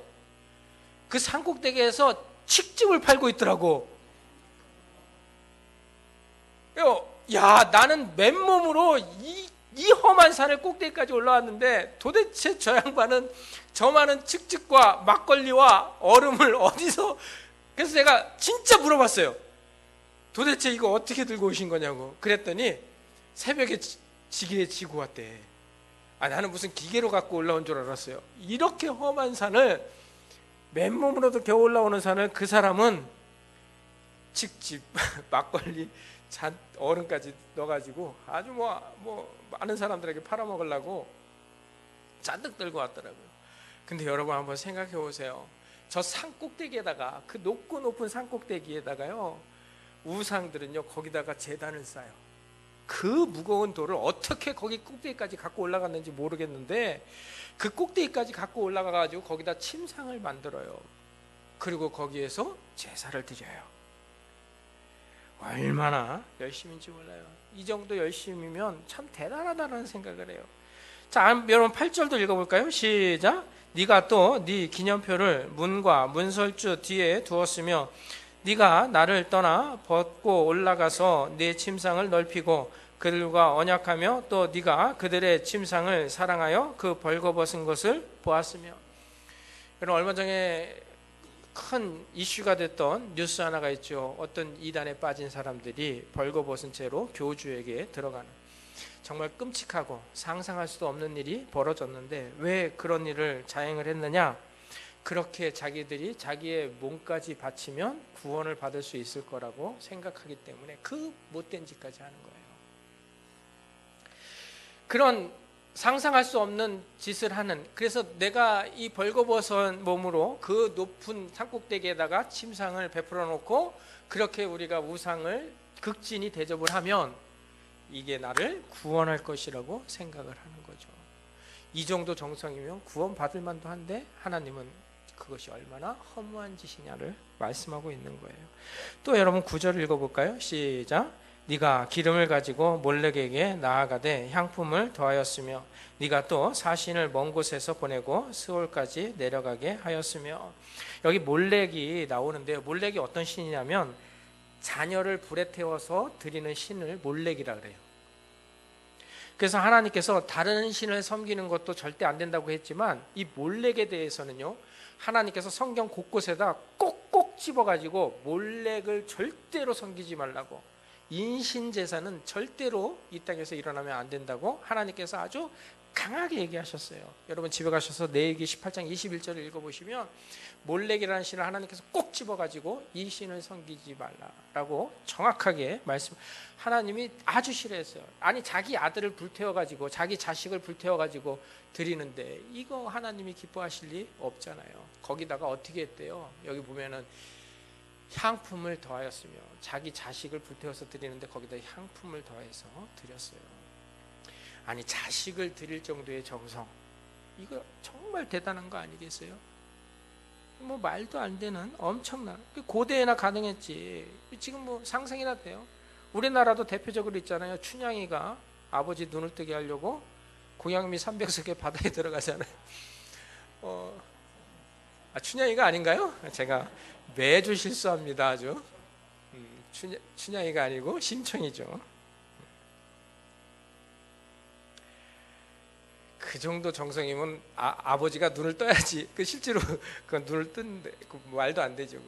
그 산 꼭대기에서 칡즙을 팔고 있더라고. 야, 나는 맨몸으로 이 험한 산을 꼭대기까지 올라왔는데 도대체 저 양반은 저 많은 칡즙과 막걸리와 얼음을 어디서. 그래서 제가 진짜 물어봤어요. 도대체 이거 어떻게 들고 오신 거냐고. 그랬더니 새벽에 지게에 지고 왔대. 나는 무슨 기계로 갖고 올라온 줄 알았어요. 이렇게 험한 산을, 맨몸으로도 겨우 올라오는 산을 그 사람은 칡즙, 막걸리, 얼음까지 넣어가지고 아주 뭐 많은 사람들에게 팔아먹으려고 잔뜩 들고 왔더라고요. 근데 여러분 한번 생각해 보세요. 저 산 꼭대기에다가, 그 높고 높은 산 꼭대기에다가요, 우상들은요 거기다가 제단을 쌓아요. 그 무거운 돌을 어떻게 거기 꼭대기까지 갖고 올라갔는지 모르겠는데 그 꼭대기까지 갖고 올라가가지고 거기다 침상을 만들어요. 그리고 거기에서 제사를 드려요. 얼마나 열심인지 몰라요. 이 정도 열심이면 참 대단하다는 생각을 해요. 자, 여러분 8절도 읽어볼까요? 시작. 네가 또 네 기념표를 문과 문설주 뒤에 두었으며 네가 나를 떠나 벗고 올라가서 네 침상을 넓히고 그들과 언약하며 또 네가 그들의 침상을 사랑하여 그 벌거벗은 것을 보았으며. 여러분, 얼마 전에 큰 이슈가 됐던 뉴스 하나가 있죠. 어떤 이단에 빠진 사람들이 벌거벗은 채로 교주에게 들어가는, 정말 끔찍하고 상상할 수도 없는 일이 벌어졌는데 왜 그런 일을 자행을 했느냐? 그렇게 자기들이 자기의 몸까지 바치면 구원을 받을 수 있을 거라고 생각하기 때문에 그 못된 짓까지 하는 거예요. 그런 상상할 수 없는 짓을 하는, 그래서 내가 이 벌거벗은 몸으로 그 높은 산꼭대기에다가 침상을 베풀어 놓고 그렇게 우리가 우상을 극진히 대접을 하면 이게 나를 구원할 것이라고 생각을 하는 거죠. 이 정도 정성이면 구원 받을 만도 한데 하나님은 그것이 얼마나 허무한 짓이냐를 말씀하고 있는 거예요. 또 여러분 9절 읽어볼까요? 시작. 네가 기름을 가지고 몰렉에게 나아가되 향품을 더하였으며 네가 또 사신을 먼 곳에서 보내고 스올까지 내려가게 하였으며. 여기 몰렉이 나오는데요, 몰렉이 어떤 신이냐면 자녀를 불에 태워서 드리는 신을 몰렉이라 그래요. 그래서 하나님께서 다른 신을 섬기는 것도 절대 안 된다고 했지만 이 몰렉에 대해서는요, 하나님께서 성경 곳곳에다 꼭꼭 집어가지고 몰렉을 절대로 섬기지 말라고, 인신제사는 절대로 이 땅에서 일어나면 안 된다고 하나님께서 아주 강하게 얘기하셨어요. 여러분 집에 가셔서 레위기 18장 21절을 읽어보시면 몰렉이라는 신을 하나님께서 꼭 집어가지고 이 신을 섬기지 말라라고 정확하게 말씀. 하나님이 아주 싫어했어요. 아니, 자기 아들을 불태워가지고 자기 자식을 불태워가지고 드리는데 이거 하나님이 기뻐하실 리 없잖아요. 거기다가 어떻게 했대요? 여기 보면은 향품을 더하였으며, 자기 자식을 불태워서 드리는데 거기다 향품을 더해서 드렸어요. 아니 자식을 드릴 정도의 정성, 이거 정말 대단한 거 아니겠어요? 뭐 말도 안 되는 엄청난, 고대에나 가능했지 지금 뭐 상상이나 돼요. 우리나라도 대표적으로 있잖아요. 춘향이가 아버지 눈을 뜨게 하려고 고양미 300석의 바다에 들어가잖아요. 춘향이가 아닌가요? 제가 매주 실수합니다. 아주 춘향이가 아니고 심청이죠. 그 정도 정성이면 아버지가 눈을 떠야지. 실제로 그 눈을 뜨는데 말도 안 되죠.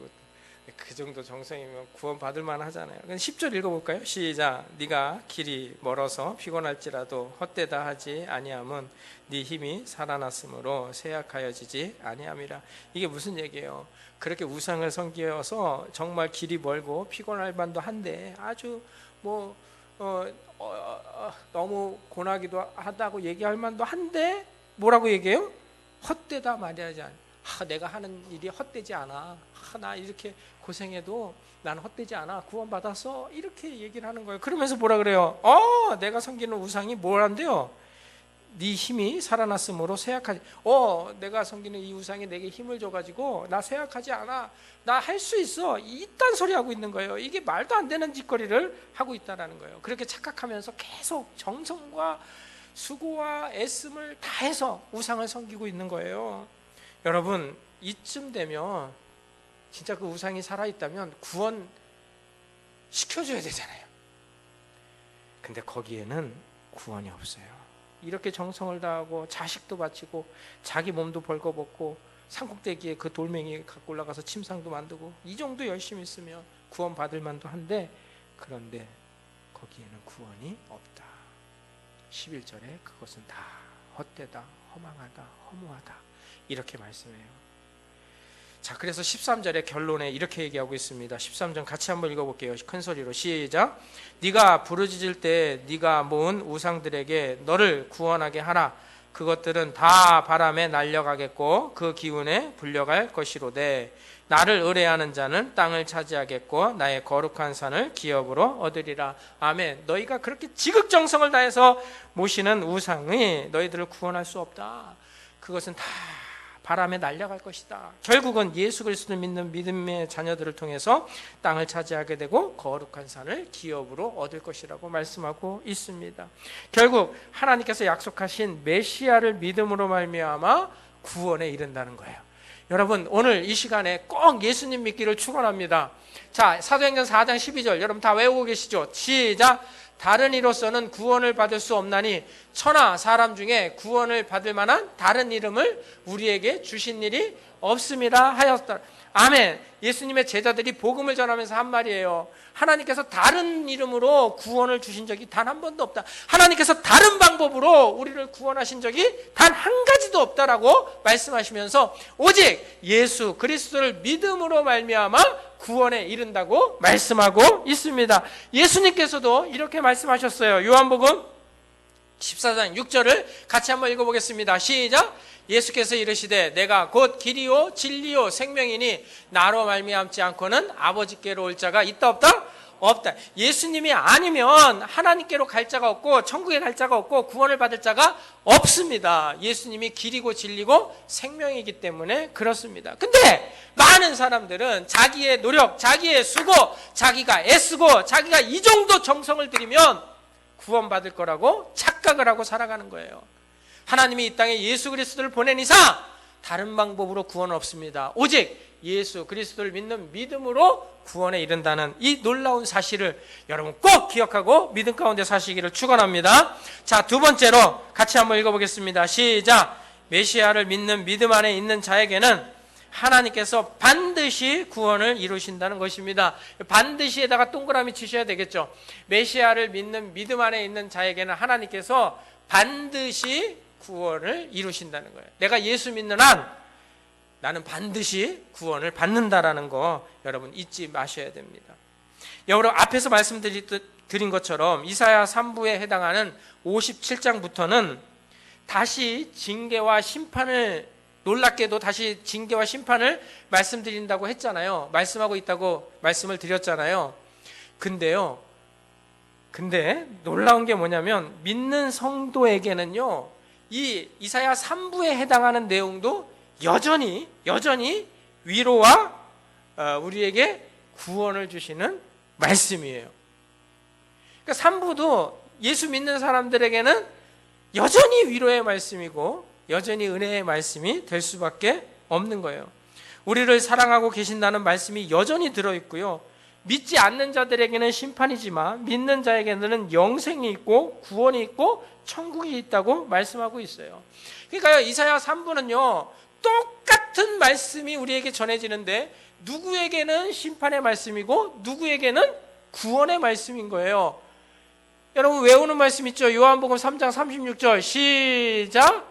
그 정도 정성이면 구원 받을 만하잖아요. 10절 읽어볼까요? 시작. 네가 길이 멀어서 피곤할지라도 헛되다 하지 아니함은 네 힘이 살아났으므로 쇠약하여지지 아니함이라. 이게 무슨 얘기예요? 그렇게 우상을 섬기어서 정말 길이 멀고 피곤할 만도 한데 아주 뭐 너무 고나기도 하다고 얘기할 만도 한데 뭐라고 얘기해요? 헛되다 말이야지. 내가 하는 일이 헛되지 않아. 나 이렇게 고생해도 난 헛되지 않아. 구원받았어. 이렇게 얘기를 하는 거예요. 그러면서 뭐라 그래요? 내가 섬기는 우상이 뭐란데요? 네 힘이 살아났으므로 쇠약하지. 내가 섬기는 이 우상이 내게 힘을 줘가지고 나 쇠약하지 않아. 나 할 수 있어. 이딴 소리 하고 있는 거예요. 이게 말도 안 되는 짓거리를 하고 있다는 거예요. 그렇게 착각하면서 계속 정성과 수고와 애씀을 다해서 우상을 섬기고 있는 거예요. 여러분, 이쯤 되면 진짜 그 우상이 살아있다면 구원 시켜줘야 되잖아요. 근데 거기에는 구원이 없어요. 이렇게 정성을 다하고 자식도 바치고 자기 몸도 벌거벗고 산꼭대기에 그 돌멩이 갖고 올라가서 침상도 만들고 이 정도 열심히 있으면 구원 받을 만도 한데, 그런데 거기에는 구원이 없다. 11절에 그것은 다 헛되다, 허망하다, 허무하다 이렇게 말씀해요. 자, 그래서 13절의 결론에 이렇게 얘기하고 있습니다. 13절 같이 한번 읽어볼게요. 큰 소리로 시작. 네가 부르짖을 때 네가 모은 우상들에게 너를 구원하게 하라. 그것들은 다 바람에 날려가겠고 그 기운에 불려갈 것이로되 나를 의뢰하는 자는 땅을 차지하겠고 나의 거룩한 산을 기업으로 얻으리라. 아멘. 너희가 그렇게 지극정성을 다해서 모시는 우상이 너희들을 구원할 수 없다. 그것은 다 바람에 날려갈 것이다. 결국은 예수 그리스도를 믿는 믿음의 자녀들을 통해서 땅을 차지하게 되고 거룩한 산을 기업으로 얻을 것이라고 말씀하고 있습니다. 결국 하나님께서 약속하신 메시아를 믿음으로 말미암아 구원에 이른다는 거예요. 여러분, 오늘 이 시간에 꼭 예수님 믿기를 축원합니다. 자, 사도행전 4장 12절 여러분 다 외우고 계시죠? 시작. 다른 이로서는 구원을 받을 수 없나니 천하 사람 중에 구원을 받을 만한 다른 이름을 우리에게 주신 일이 없음이라 하였다. 아멘. 예수님의 제자들이 복음을 전하면서 한 말이에요. 하나님께서 다른 이름으로 구원을 주신 적이 단 한 번도 없다. 하나님께서 다른 방법으로 우리를 구원하신 적이 단 한 가지도 없다라고 말씀하시면서 오직 예수 그리스도를 믿음으로 말미암아 구원에 이른다고 말씀하고 있습니다. 예수님께서도 이렇게 말씀하셨어요. 요한복음 14장 6절을 같이 한번 읽어보겠습니다. 시작. 예수께서 이르시되 내가 곧 길이요 진리요 생명이니 나로 말미암지 않고는 아버지께로 올 자가 있다 없다? 없다. 예수님이 아니면 하나님께로 갈 자가 없고 천국에 갈 자가 없고 구원을 받을 자가 없습니다. 예수님이 길이고 진리고 생명이기 때문에 그렇습니다. 근데 많은 사람들은 자기의 노력, 자기의 수고, 자기가 애쓰고 자기가 이 정도 정성을 들이면 구원받을 거라고 착각을 하고 살아가는 거예요. 하나님이 이 땅에 예수 그리스도를 보낸 이상 다른 방법으로 구원은 없습니다. 오직 예수 그리스도를 믿는 믿음으로 구원에 이른다는 이 놀라운 사실을 여러분 꼭 기억하고 믿음 가운데 사시기를 축원합니다. 자, 두 번째로 같이 한번 읽어보겠습니다. 시작. 메시아를 믿는 믿음 안에 있는 자에게는 하나님께서 반드시 구원을 이루신다는 것입니다. 반드시에다가 동그라미 치셔야 되겠죠. 메시아를 믿는 믿음 안에 있는 자에게는 하나님께서 반드시 구원을 이루신다는 거예요. 내가 예수 믿는 한 나는 반드시 구원을 받는다라는 거 여러분 잊지 마셔야 됩니다. 여러분 앞에서 말씀드린 것처럼 이사야 3부에 해당하는 57장부터는 다시 징계와 심판을, 놀랍게도 다시 징계와 심판을 말씀드린다고 했잖아요. 말씀하고 있다고 말씀을 드렸잖아요. 근데요, 근데 놀라운 게 뭐냐면 믿는 성도에게는요, 이 이사야 3부에 해당하는 내용도 여전히 위로와 우리에게 구원을 주시는 말씀이에요. 그러니까 3부도 예수 믿는 사람들에게는 여전히 위로의 말씀이고 여전히 은혜의 말씀이 될 수밖에 없는 거예요. 우리를 사랑하고 계신다는 말씀이 여전히 들어있고요, 믿지 않는 자들에게는 심판이지만 믿는 자에게는 영생이 있고 구원이 있고 천국이 있다고 말씀하고 있어요. 그러니까 이사야 3부는요 똑같은 말씀이 우리에게 전해지는데 누구에게는 심판의 말씀이고 누구에게는 구원의 말씀인 거예요. 여러분 외우는 말씀 있죠? 요한복음 3장 36절 시작.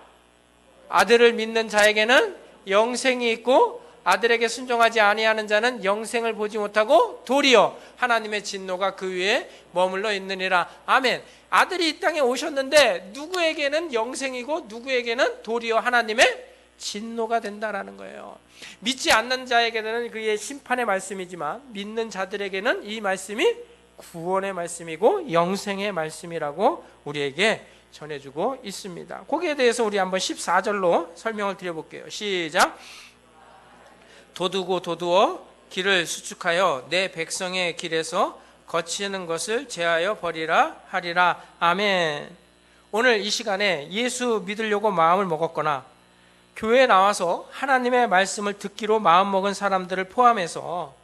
아들을 믿는 자에게는 영생이 있고 아들에게 순종하지 아니하는 자는 영생을 보지 못하고 도리어 하나님의 진노가 그 위에 머물러 있느니라. 아멘. 아들이 이 땅에 오셨는데 누구에게는 영생이고 누구에게는 도리어 하나님의 진노가 된다라는 거예요. 믿지 않는 자에게는 그의 심판의 말씀이지만 믿는 자들에게는 이 말씀이 구원의 말씀이고 영생의 말씀이라고 우리에게 전해주고 있습니다. 거기에 대해서 우리 한번 14절로 설명을 드려볼게요. 시작. 도두고 길을 수축하여 내 백성의 길에서 거치는 것을 제하여 버리라 하리라. 아멘. 오늘 이 시간에 예수 믿으려고 마음을 먹었거나 교회에 나와서 하나님의 말씀을 듣기로 마음먹은 사람들을 포함해서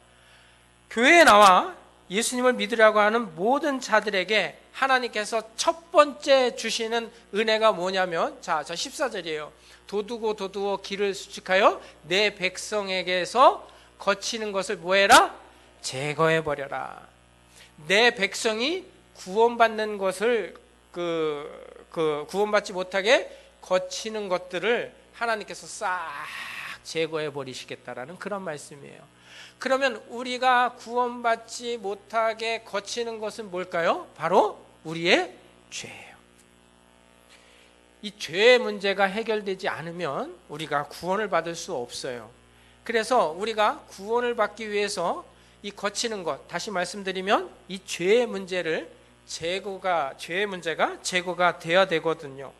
교회에 나와 예수님을 믿으려고 하는 모든 자들에게 하나님께서 첫 번째 주시는 은혜가 뭐냐면 자, 저 14절이에요. 도두고 길을 수축하여 내 백성에게서 거치는 것을 뭐해라? 제거해버려라. 내 백성이 구원받는 것을 구원받지 못하게 거치는 것들을 하나님께서 싹 제거해 버리시겠다라는 그런 말씀이에요. 그러면 우리가 구원받지 못하게 거치는 것은 뭘까요? 바로 우리의 죄예요. 이 죄의 문제가 해결되지 않으면 우리가 구원을 받을 수 없어요. 그래서 우리가 구원을 받기 위해서 이 거치는 것, 다시 말씀드리면 이 죄의 문제를 죄의 문제가 제거가 돼야 되거든요.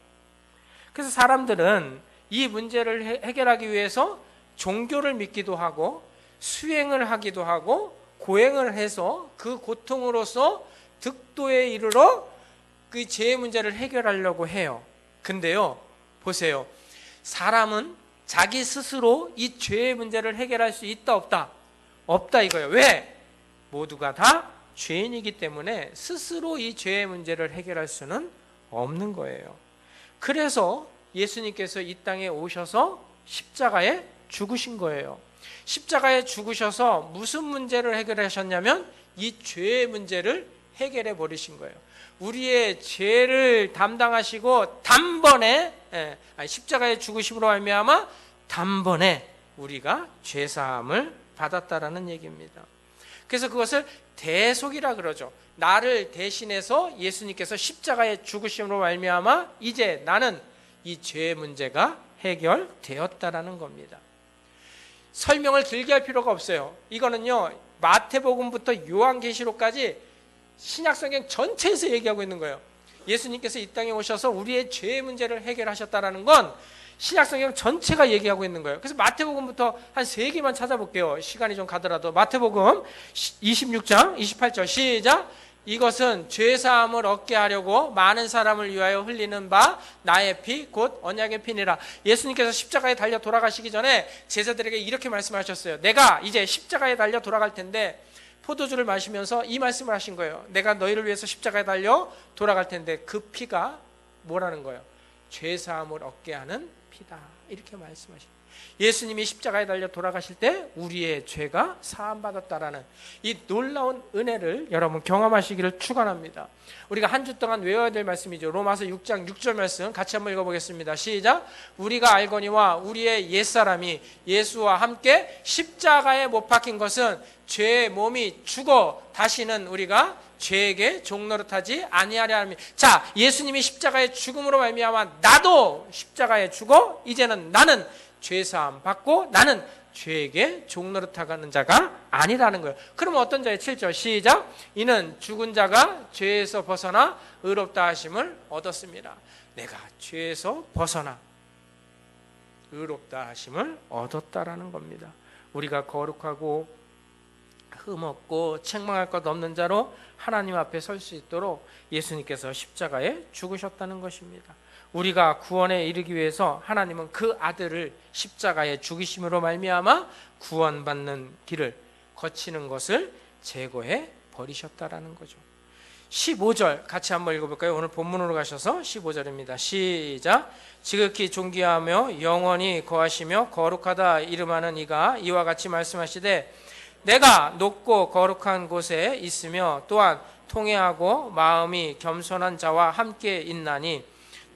그래서 사람들은 이 문제를 해결하기 위해서 종교를 믿기도 하고 수행을 하기도 하고 고행을 해서 그 고통으로서 득도에 이르러 그 죄의 문제를 해결하려고 해요. 근데요, 보세요. 사람은 자기 스스로 이 죄의 문제를 해결할 수 있다 없다? 없다 이거예요. 왜? 모두가 다 죄인이기 때문에 스스로 이 죄의 문제를 해결할 수는 없는 거예요. 그래서 예수님께서 이 땅에 오셔서 십자가에 죽으신 거예요. 십자가에 죽으셔서 무슨 문제를 해결하셨냐면 이 죄의 문제를 해결해 버리신 거예요. 우리의 죄를 담당하시고 단번에 십자가에 죽으심으로 말미암아 단번에 우리가 죄사함을 받았다라는 얘기입니다. 그래서 그것을 대속이라 그러죠. 나를 대신해서 예수님께서 십자가에 죽으심으로 말미암아 이제 나는 이 죄의 문제가 해결되었다라는 겁니다. 설명을 길게 할 필요가 없어요. 이거는요, 마태복음부터 요한계시록까지 신약성경 전체에서 얘기하고 있는 거예요. 예수님께서 이 땅에 오셔서 우리의 죄의 문제를 해결하셨다라는 건 신약성경 전체가 얘기하고 있는 거예요. 그래서 마태복음부터 한 3개만 찾아볼게요. 시간이 좀 가더라도. 마태복음 26장 28절 시작. 이것은 죄사함을 얻게 하려고 많은 사람을 위하여 흘리는 바 나의 피 곧 언약의 피니라. 예수님께서 십자가에 달려 돌아가시기 전에 제자들에게 이렇게 말씀하셨어요. 내가 이제 십자가에 달려 돌아갈 텐데 포도주를 마시면서 이 말씀을 하신 거예요. 내가 너희를 위해서 십자가에 달려 돌아갈 텐데 그 피가 뭐라는 거예요? 죄사함을 얻게 하는 피다. 이렇게 말씀하십니다. 예수님이 십자가에 달려 돌아가실 때 우리의 죄가 사함받았다라는 이 놀라운 은혜를 여러분 경험하시기를 축원합니다. 우리가 한 주 동안 외워야 될 말씀이죠. 로마서 6장 6절 말씀 같이 한번 읽어보겠습니다. 시작. 우리가 알거니와 우리의 옛사람이 예수와 함께 십자가에 못 박힌 것은 죄의 몸이 죽어 다시는 우리가 죄에게 종노릇하지 아니하려 합니다. 자, 예수님이 십자가의 죽음으로 말미암아 나도 십자가에 죽어 이제는 나는 죄사함 받고 나는 죄에게 종노릇하는 자가 아니라는 거예요. 그럼 어떤 자예요? 7절 시작. 이는 죽은 자가 죄에서 벗어나 의롭다 하심을 얻었습니다. 내가 죄에서 벗어나 의롭다 하심을 얻었다라는 겁니다. 우리가 거룩하고 흠없고 책망할 것 없는 자로 하나님 앞에 설 수 있도록 예수님께서 십자가에 죽으셨다는 것입니다. 우리가 구원에 이르기 위해서 하나님은 그 아들을 십자가에 죽이심으로 말미암아 구원받는 길을 거치는 것을 제거해 버리셨다라는 거죠. 15절 같이 한번 읽어볼까요? 오늘 본문으로 가셔서 15절입니다. 시작. 지극히 존귀하며 영원히 거하시며 거룩하다 이름하는 이가 이와 같이 말씀하시되 내가 높고 거룩한 곳에 있으며 또한 통회하고 마음이 겸손한 자와 함께 있나니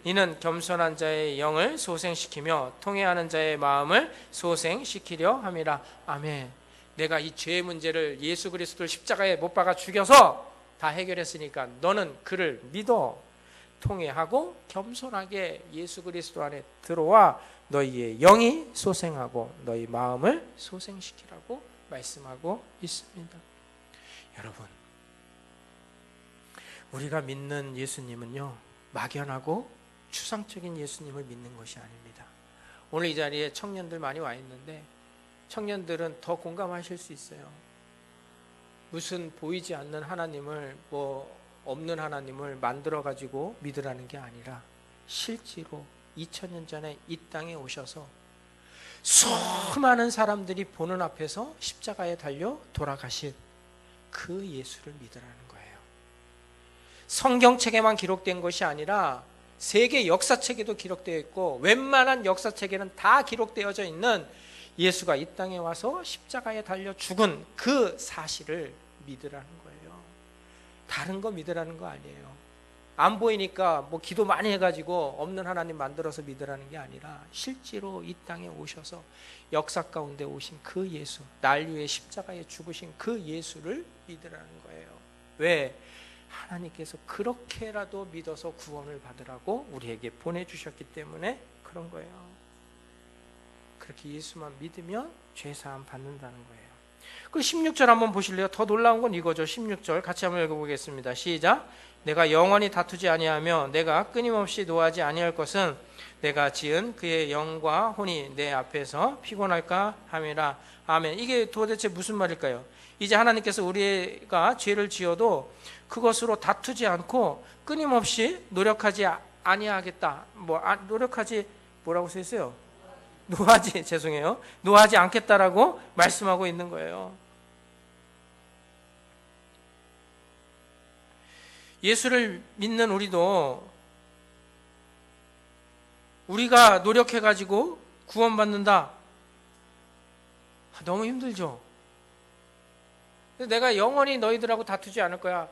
이는 겸손한 자의 영을 소생시키며 통회하는 자의 마음을 소생시키려 함이라. 아멘. 내가 이 죄의 문제를 예수 그리스도를 십자가에 못 박아 죽여서 다 해결했으니까 너는 그를 믿어 통회하고 겸손하게 예수 그리스도 안에 들어와 너희의 영이 소생하고 너희 마음을 소생시키라고 말씀하고 있습니다. 여러분, 우리가 믿는 예수님은요, 막연하고 추상적인 예수님을 믿는 것이 아닙니다. 오늘 이 자리에 청년들 많이 와 있는데 청년들은 더 공감하실 수 있어요. 무슨 보이지 않는 하나님을, 없는 하나님을 만들어 가지고 믿으라는 게 아니라 실제로 2000년 전에 이 땅에 오셔서 수많은 사람들이 보는 앞에서 십자가에 달려 돌아가신 그 예수를 믿으라는 거예요. 성경책에만 기록된 것이 아니라 세계 역사책에도 기록되어 있고 웬만한 역사책에는 다 기록되어져 있는 예수가 이 땅에 와서 십자가에 달려 죽은 그 사실을 믿으라는 거예요. 다른 거 믿으라는 거 아니에요. 안 보이니까 기도 많이 해가지고 없는 하나님 만들어서 믿으라는 게 아니라 실제로 이 땅에 오셔서 역사 가운데 오신 그 예수, 날 위해 십자가에 죽으신 그 예수를 믿으라는 거예요. 왜? 하나님께서 그렇게라도 믿어서 구원을 받으라고 우리에게 보내주셨기 때문에 그런 거예요. 그렇게 예수만 믿으면 죄사함 받는다는 거예요. 그 16절 한번 보실래요? 더 놀라운 건 이거죠. 16절 같이 한번 읽어보겠습니다. 시작. 내가 영원히 다투지 아니하며 내가 끊임없이 노하지 아니할 것은 내가 지은 그의 영과 혼이 내 앞에서 피곤할까 함이라. 아멘. 이게 도대체 무슨 말일까요? 이제 하나님께서 우리가 죄를 지어도 그것으로 다투지 않고 끊임없이 노력하지 아니하겠다. 노력하지 뭐라고 써 있어요? 노하지 않겠다라고 말씀하고 있는 거예요. 예수를 믿는 우리도 우리가 노력해가지고 구원받는다. 너무 힘들죠? 내가 영원히 너희들하고 다투지 않을 거야.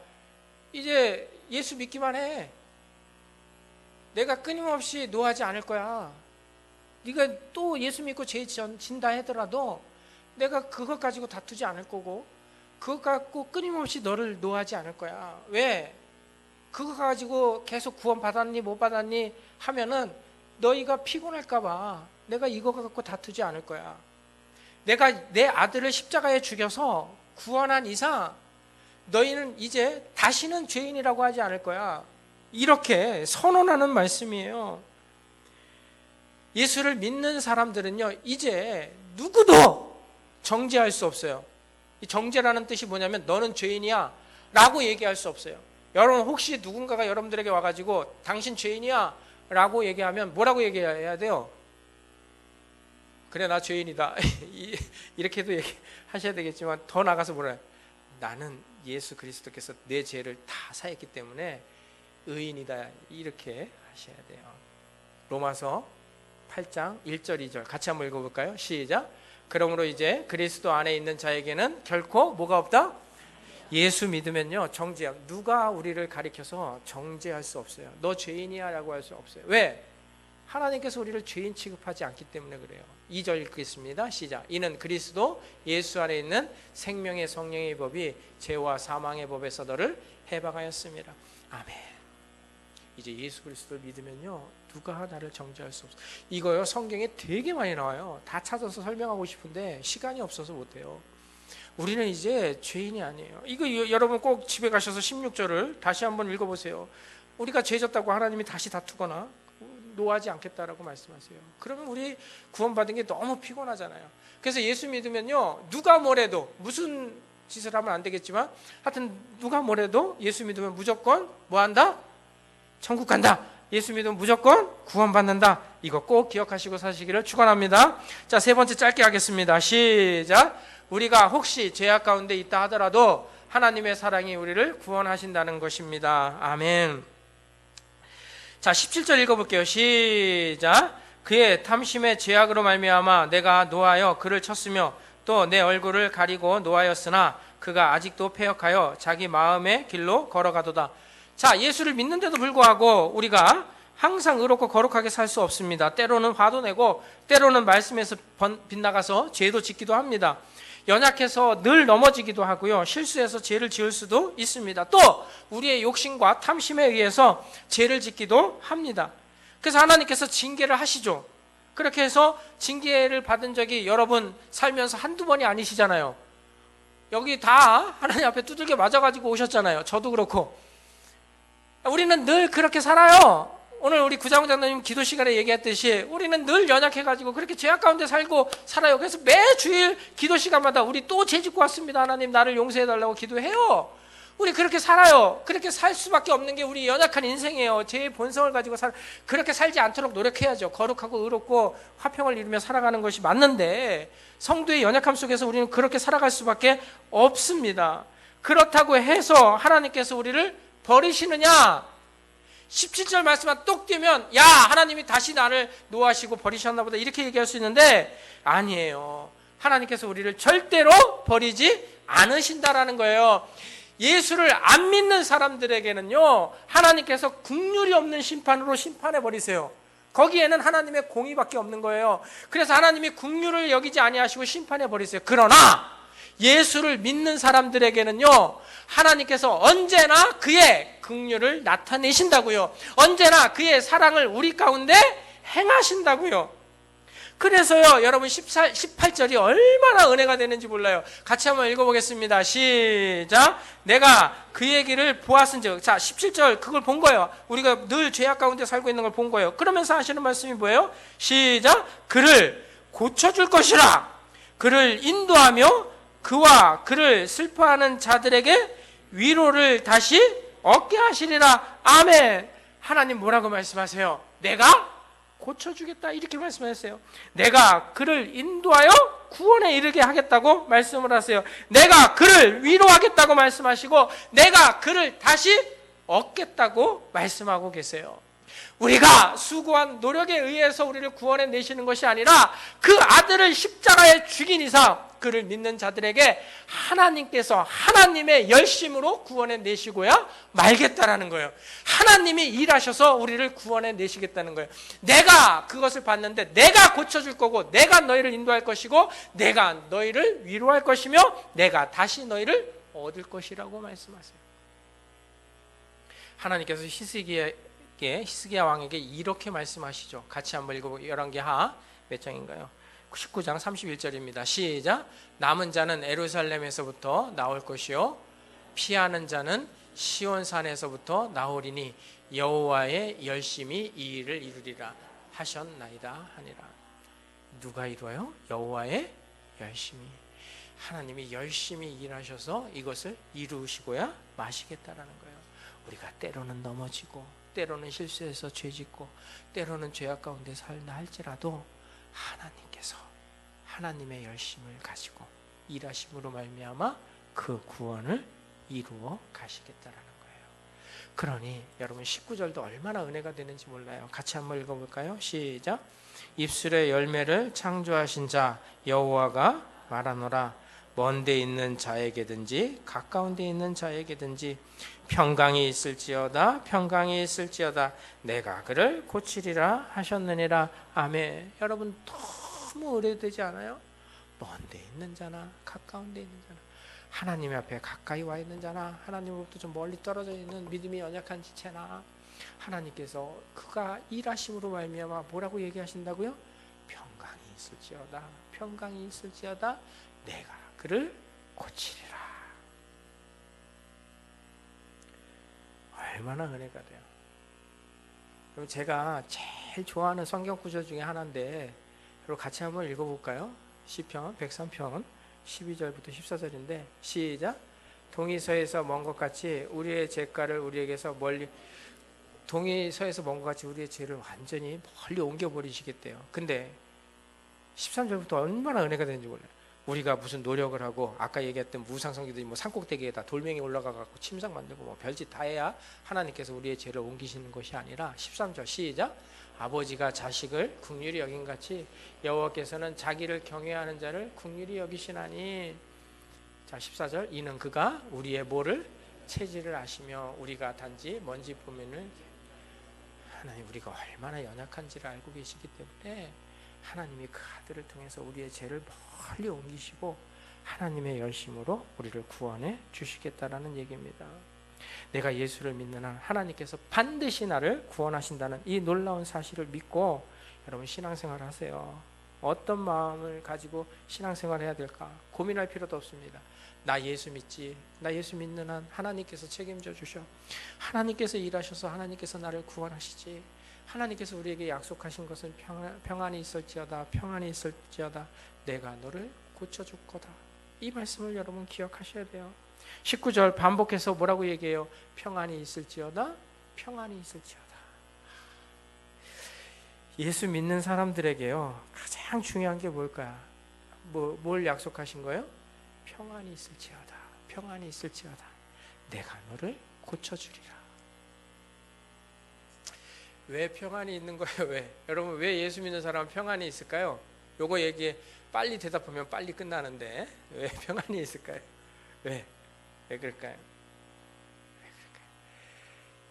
이제 예수 믿기만 해. 내가 끊임없이 노하지 않을 거야. 네가 또 예수 믿고 죄 진다 하더라도 내가 그것 가지고 다투지 않을 거고 그것 갖고 끊임없이 너를 노하지 않을 거야. 왜? 그거 가지고 계속 구원 받았니 못 받았니 하면은 너희가 피곤할까 봐 내가 이거 갖고 다투지 않을 거야. 내가 내 아들을 십자가에 죽여서 구원한 이상 너희는 이제 다시는 죄인이라고 하지 않을 거야. 이렇게 선언하는 말씀이에요. 예수를 믿는 사람들은요, 이제 누구도 정죄할 수 없어요. 이 정죄라는 뜻이 뭐냐면 너는 죄인이야 라고 얘기할 수 없어요. 여러분 혹시 누군가가 여러분들에게 와가지고 당신 죄인이야 라고 얘기하면 뭐라고 얘기해야 돼요? 그래 나 죄인이다 이렇게도 얘기하셔야 되겠지만 더 나가서 뭐라 해요? 나는 예수 그리스도께서 내 죄를 다 사했기 때문에 의인이다 이렇게 하셔야 돼요. 로마서 8장 1절 2절 같이 한번 읽어볼까요? 시작. 그러므로 이제 그리스도 안에 있는 자에게는 결코 뭐가 없다? 예수 믿으면요 정죄. 누가 우리를 가리켜서 정죄할 수 없어요. 너 죄인이야 라고 할 수 없어요. 왜? 하나님께서 우리를 죄인 취급하지 않기 때문에 그래요. 2절 읽겠습니다. 시작. 이는 그리스도 예수 안에 있는 생명의 성령의 법이 죄와 사망의 법에서 너를 해방하였습니다. 아멘. 이제 예수 그리스도를 믿으면요 누가 나를 정죄할 수 없어. 이거요 성경에 되게 많이 나와요. 다 찾아서 설명하고 싶은데 시간이 없어서 못해요. 우리는 이제 죄인이 아니에요. 이거 여러분 꼭 집에 가셔서 16절을 다시 한번 읽어보세요. 우리가 죄졌다고 하나님이 다시 다투거나 노하지 않겠다라고 말씀하세요. 그러면 우리 구원받은 게 너무 피곤하잖아요. 그래서 예수 믿으면요 누가 뭐래도 무슨 짓을 하면 안 되겠지만 하여튼 누가 뭐래도 예수 믿으면 무조건 뭐한다? 천국 간다. 예수 믿으면 무조건 구원받는다. 이거 꼭 기억하시고 사시기를 축원합니다. 자, 세 번째 짧게 하겠습니다. 시작. 우리가 혹시 죄악 가운데 있다 하더라도 하나님의 사랑이 우리를 구원하신다는 것입니다. 아멘. 자, 17절 읽어볼게요. 시작. 그의 탐심의 죄악으로 말미암아 내가 노하여 그를 쳤으며 또 내 얼굴을 가리고 노하였으나 그가 아직도 패역하여 자기 마음의 길로 걸어가도다. 자, 예수를 믿는데도 불구하고 우리가 항상 의롭고 거룩하게 살 수 없습니다. 때로는 화도 내고 때로는 말씀에서 빗나가서 죄도 짓기도 합니다. 연약해서 늘 넘어지기도 하고요. 실수해서 죄를 지을 수도 있습니다. 또 우리의 욕심과 탐심에 의해서 죄를 짓기도 합니다. 그래서 하나님께서 징계를 하시죠. 그렇게 해서 징계를 받은 적이 여러분 살면서 한두 번이 아니시잖아요. 여기 다 하나님 앞에 두들겨 맞아가지고 오셨잖아요. 저도 그렇고. 우리는 늘 그렇게 살아요. 오늘 우리 구장장님 기도 시간에 얘기했듯이 우리는 늘 연약해가지고 그렇게 죄악 가운데 살고 살아요. 그래서 매주일 기도 시간마다 우리 또 죄 짓고 왔습니다. 하나님 나를 용서해달라고 기도해요. 우리 그렇게 살아요. 그렇게 살 수밖에 없는 게 우리 연약한 인생이에요. 죄의 본성을 가지고 그렇게 살지 않도록 노력해야죠. 거룩하고 의롭고 화평을 이루며 살아가는 것이 맞는데 성도의 연약함 속에서 우리는 그렇게 살아갈 수밖에 없습니다. 그렇다고 해서 하나님께서 우리를 버리시느냐? 17절 말씀만 똑 띄면 야 하나님이 다시 나를 노하시고 버리셨나 보다 이렇게 얘기할 수 있는데 아니에요. 하나님께서 우리를 절대로 버리지 않으신다라는 거예요. 예수를 안 믿는 사람들에게는요 하나님께서 긍휼이 없는 심판으로 심판해 버리세요. 거기에는 하나님의 공의밖에 없는 거예요. 그래서 하나님이 긍휼을 여기지 아니하시고 심판해 버리세요. 그러나 예수를 믿는 사람들에게는요 하나님께서 언제나 그의 긍휼을 나타내신다고요. 언제나 그의 사랑을 우리 가운데 행하신다고요. 그래서요 여러분 18절이 얼마나 은혜가 되는지 몰라요. 같이 한번 읽어보겠습니다. 시작. 내가 그의 길을 보았은즉. 자 17절 그걸 본 거예요. 우리가 늘 죄악 가운데 살고 있는 걸 본 거예요. 그러면서 하시는 말씀이 뭐예요? 시작. 그를 고쳐줄 것이라. 그를 인도하며 그와 그를 슬퍼하는 자들에게 위로를 다시 얻게 하시리라. 아멘. 하나님 뭐라고 말씀하세요? 내가 고쳐주겠다 이렇게 말씀하셨어요. 내가 그를 인도하여 구원에 이르게 하겠다고 말씀을 하세요. 내가 그를 위로하겠다고 말씀하시고 내가 그를 다시 얻겠다고 말씀하고 계세요. 우리가 수고한 노력에 의해서 우리를 구원해 내시는 것이 아니라 그 아들을 십자가에 죽인 이상 그를 믿는 자들에게 하나님께서 하나님의 열심으로 구원해 내시고야 말겠다라는 거예요. 하나님이 일하셔서 우리를 구원해 내시겠다는 거예요. 내가 그것을 봤는데 내가 고쳐줄 거고 내가 너희를 인도할 것이고 내가 너희를 위로할 것이며 내가 다시 너희를 얻을 것이라고 말씀하세요. 하나님께서 히스기야 왕에게 이렇게 말씀하시죠. 같이 한번 읽어보고 열왕기하 몇 장인가요? 19장 31절입니다. 시작. 남은 자는 예루살렘에서부터 나올 것이요 피하는 자는 시온산에서부터 나오리니 여호와의 열심히 이 일을 이루리라 하셨나이다 하니라. 누가 이루어요? 여호와의 열심히. 하나님이 열심히 일하셔서 이것을 이루시고야 마시겠다라는 거예요. 우리가 때로는 넘어지고 때로는 실수해서 죄짓고 때로는 죄악 가운데 살다 할지라도 하나님께서 하나님의 열심을 가지고 일하심으로 말미암아 그 구원을 이루어 가시겠다라는 거예요. 그러니 여러분 19절도 얼마나 은혜가 되는지 몰라요. 같이 한번 읽어볼까요? 시작. 입술의 열매를 창조하신 자 여호와가 말하노라. 먼데 있는 자에게든지 가까운 데 있는 자에게든지 평강이 있을지어다 평강이 있을지어다 내가 그를 고치리라 하셨느니라. 아멘. 여러분 너무 오래되지 않아요? 먼데 있는 자나 가까운 데 있는 자나 하나님 앞에 가까이 와 있는 자나 하나님으로부터 좀 멀리 떨어져 있는 믿음이 연약한 지체나 하나님께서 그가 일하심으로 말미암아 뭐라고 얘기하신다고요? 평강이 있을지어다, 평강이 있을지어다, 내가 그를 고치리라. 얼마나 은혜가 돼요. 그럼 제가 제일 좋아하는 성경 구절 중에 하나인데, 여러분 같이 한번 읽어볼까요? 시편 103편 12절부터 14절인데 시작. 동이서에서 먼 것 같이 우리의 죄가를 우리에게서 멀리, 동이서에서 먼 것 같이 우리의 죄를 완전히 멀리 옮겨버리시겠대요. 근데 13절부터 얼마나 은혜가 되는지 몰라요. 우리가 무슨 노력을 하고 아까 얘기했던 무상성기들이 뭐 산꼭대기에다 돌멩이 올라가갖고 침상 만들고 뭐 별짓 다 해야 하나님께서 우리의 죄를 옮기시는 것이 아니라 13절 시작. 아버지가 자식을 긍휼히 여긴같이 여호와께서는 자기를 경외하는 자를 긍휼히 여기시나니. 자 14절. 이는 그가 우리의 뭐를 체질을 아시며 우리가 단지 먼지 보면은, 하나님 우리가 얼마나 연약한지를 알고 계시기 때문에 하나님이 그 아들을 통해서 우리의 죄를 멀리 옮기시고 하나님의 열심으로 우리를 구원해 주시겠다라는 얘기입니다. 내가 예수를 믿는 한 하나님께서 반드시 나를 구원하신다는 이 놀라운 사실을 믿고 여러분 신앙생활 하세요. 어떤 마음을 가지고 신앙생활 해야 될까 고민할 필요도 없습니다. 나 예수 믿지, 나 예수 믿는 한 하나님께서 책임져 주셔, 하나님께서 일하셔서 하나님께서 나를 구원하시지, 하나님께서 우리에게 약속하신 것은 평안이 있을지어다, 평안이 있을지어다, 내가 너를 고쳐줄 거다. 이 말씀을 여러분 기억하셔야 돼요. 19절 반복해서 뭐라고 얘기해요? 평안이 있을지어다, 평안이 있을지어다. 예수 믿는 사람들에게요 가장 중요한 게 뭘까요? 뭘 약속하신 거예요? 평안이 있을지어다, 평안이 있을지어다, 내가 너를 고쳐주리라. 왜 평안이 있는 거예요? 왜? 여러분 왜 예수 믿는 사람은 평안이 있을까요? 요거 얘기해 빨리 대답하면 빨리 끝나는데 왜 평안이 있을까요? 왜? 왜 그럴까요? 왜 그럴까요?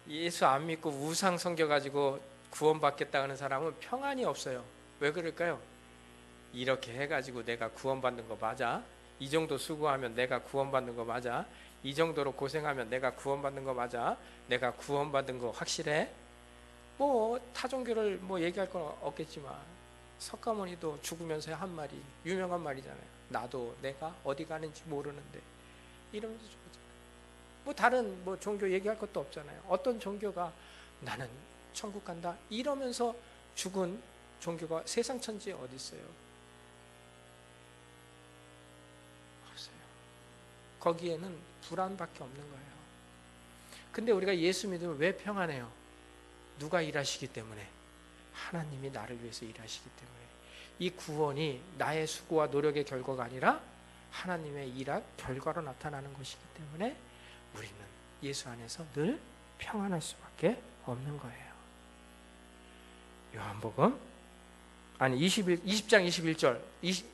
예수 안 믿고 우상 섬겨가지고 구원받겠다 하는 사람은 평안이 없어요. 왜 그럴까요? 이렇게 해가지고 내가 구원받는 거 맞아? 이 정도 수고하면 내가 구원받는 거 맞아? 이 정도로 고생하면 내가 구원받는 거 맞아? 내가 구원받은 거 확실해? 뭐 타종교를 뭐 얘기할 건 없겠지만 석가모니도 죽으면서 한 말이 유명한 말이잖아요. 나도 내가 어디 가는지 모르는데 이러면서 죽었잖아요. 뭐 다른 뭐 종교 얘기할 것도 없잖아요. 어떤 종교가 나는 천국 간다 이러면서 죽은 종교가 세상 천지에 어디 있어요? 없어요. 거기에는 불안밖에 없는 거예요. 근데 우리가 예수 믿으면 왜 평안해요? 누가 일하시기 때문에? 하나님이 나를 위해서 일하시기 때문에. 이 구원이 나의 수고와 노력의 결과가 아니라 하나님의 일한 결과로 나타나는 것이기 때문에 우리는 예수 안에서 늘 평안할 수밖에 없는 거예요. 요한복음 20장 21절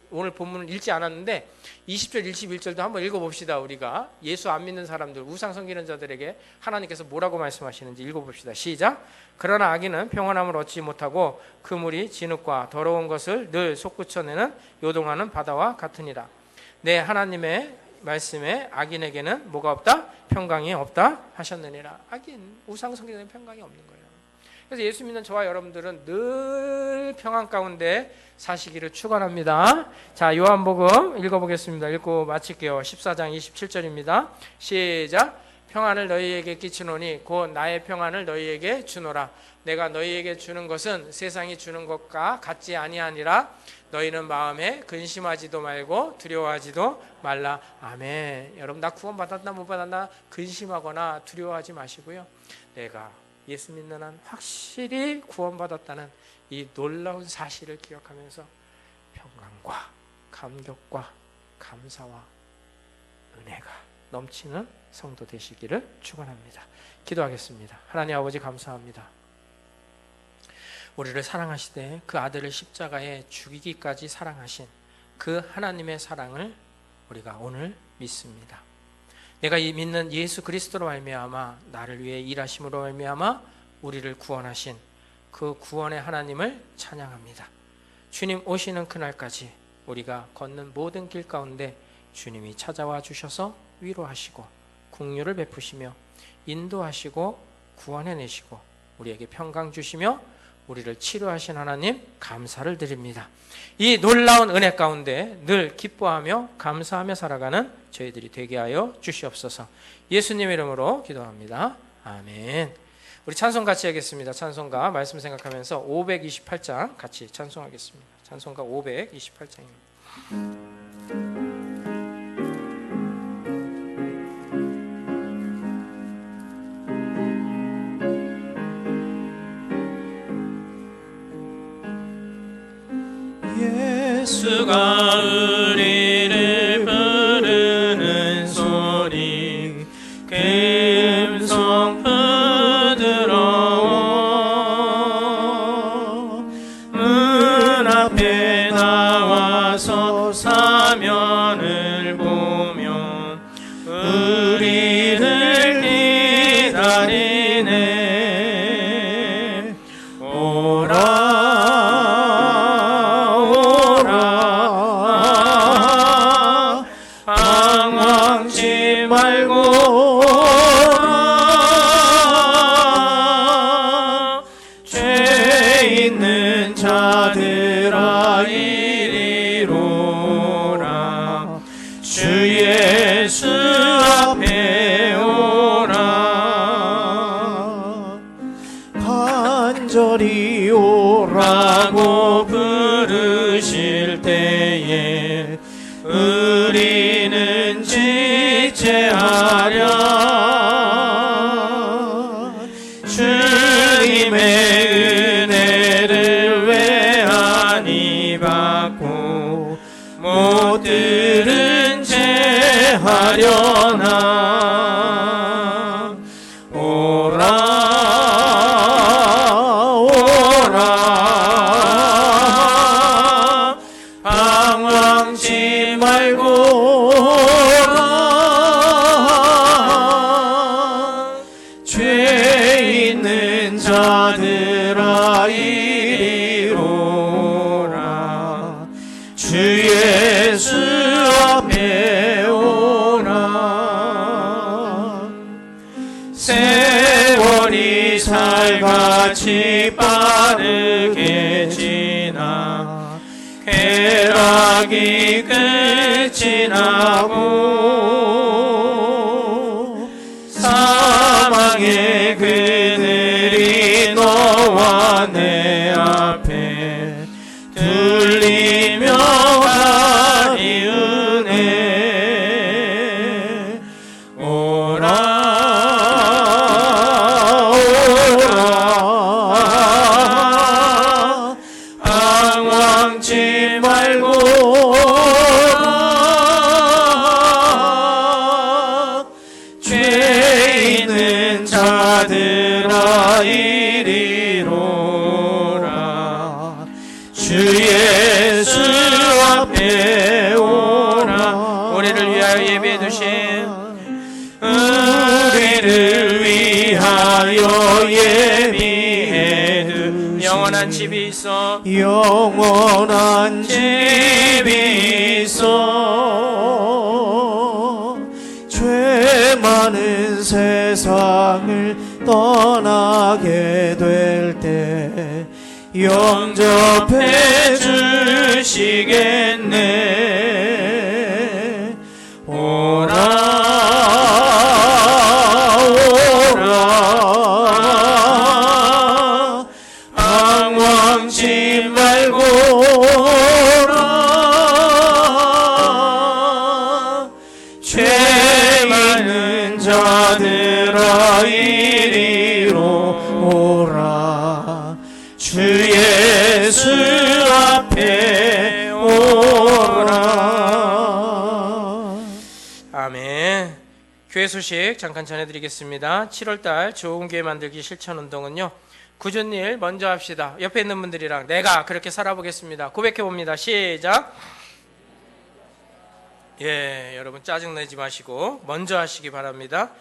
오늘 본문을 읽지 않았는데 20절 21절도 한번 읽어봅시다. 우리가 예수 안 믿는 사람들 우상 섬기는 자들에게 하나님께서 뭐라고 말씀하시는지 읽어봅시다. 시작. 그러나 악인은 평안함을 얻지 못하고 그물이 진흙과 더러운 것을 늘 솟구쳐내는 요동하는 바다와 같으니라. 네, 하나님의 말씀에 악인에게는 뭐가 없다? 평강이 없다 하셨느니라. 악인 우상 섬기는 평강이 없는 거예요. 그래서 예수 믿는 저와 여러분들은 늘 평안 가운데 사시기를 축원합니다. 자, 요한복음 읽어보겠습니다. 읽고 마칠게요. 14장 27절입니다. 시작. 평안을 너희에게 끼치노니 곧 나의 평안을 너희에게 주노라. 내가 너희에게 주는 것은 세상이 주는 것과 같지 아니하니라. 너희는 마음에 근심하지도 말고 두려워하지도 말라. 아멘. 여러분 나 구원 받았나 못 받았나 근심하거나 두려워하지 마시고요. 내가 예수 믿는 한 확실히 구원받았다는 이 놀라운 사실을 기억하면서 평강과 감격과 감사와 은혜가 넘치는 성도 되시기를 축원합니다. 기도하겠습니다. 하나님 아버지 감사합니다. 우리를 사랑하시되 그 아들을 십자가에 죽이기까지 사랑하신 그 하나님의 사랑을 우리가 오늘 믿습니다. 내가 믿는 예수 그리스도로 말미암아 나를 위해 일하심으로 말미암아 우리를 구원하신 그 구원의 하나님을 찬양합니다. 주님 오시는 그날까지 우리가 걷는 모든 길 가운데 주님이 찾아와 주셔서 위로하시고 긍휼을 베푸시며 인도하시고 구원해내시고 우리에게 평강 주시며 우리를 치료하신 하나님 감사를 드립니다. 이 놀라운 은혜 가운데 늘 기뻐하며 감사하며 살아가는 저희들이 되게 하여 주시옵소서. 예수님 이름으로 기도합니다. 아멘. 우리 찬송 같이 하겠습니다. 찬송가 말씀 생각하면서 528장 같이 찬송하겠습니다. 찬송가 528장입니다. 예수가 우리를 부르는 소리 금성 부드러워 문 앞에 나와서 사면을 보면 우리를 기다리네. 오라 방황치 말고 오라. 죄 있는 자들아 이리로라. 주 예수 앞에 오라. 간절히 오라고 부르실 때에 우리는 지체하랴. 주님의 은혜를 왜 아니 받고 못 들은 채 하려나. 오라 오라 방황치 말고 오라. 죄 있는 자들아 이리로라. 주 예수 앞에 오라. 세월이 살같이 빠르게 지나 쾌락이 끝이 나고 사망의 그늘이 너와 내 앞에 둘리며 가리우네. 오라 오라 방황치 말고 오라. 죄 있는 자들아 이리로라. 주 예수 앞에 오라. 우리를 위하여 예비해 두신 우리를 위하여 예비해 두신 영원한 집이 있어 영원한 집이 있어. 죄 많은 세상을 떠나게 될 때 영접해 주시겠네. 오라 오라 방황치 말고 오라. 죄 많은 자들아 이리로 오라. 주 예수 앞에 오라. 아멘. 교회 소식 잠깐 전해드리겠습니다. 7월달 좋은 교회 만들기 실천운동은요, 굳은 일 먼저 합시다. 옆에 있는 분들이랑 내가 그렇게 살아보겠습니다. 고백해봅니다. 시작. 예, 여러분 짜증내지 마시고 먼저 하시기 바랍니다.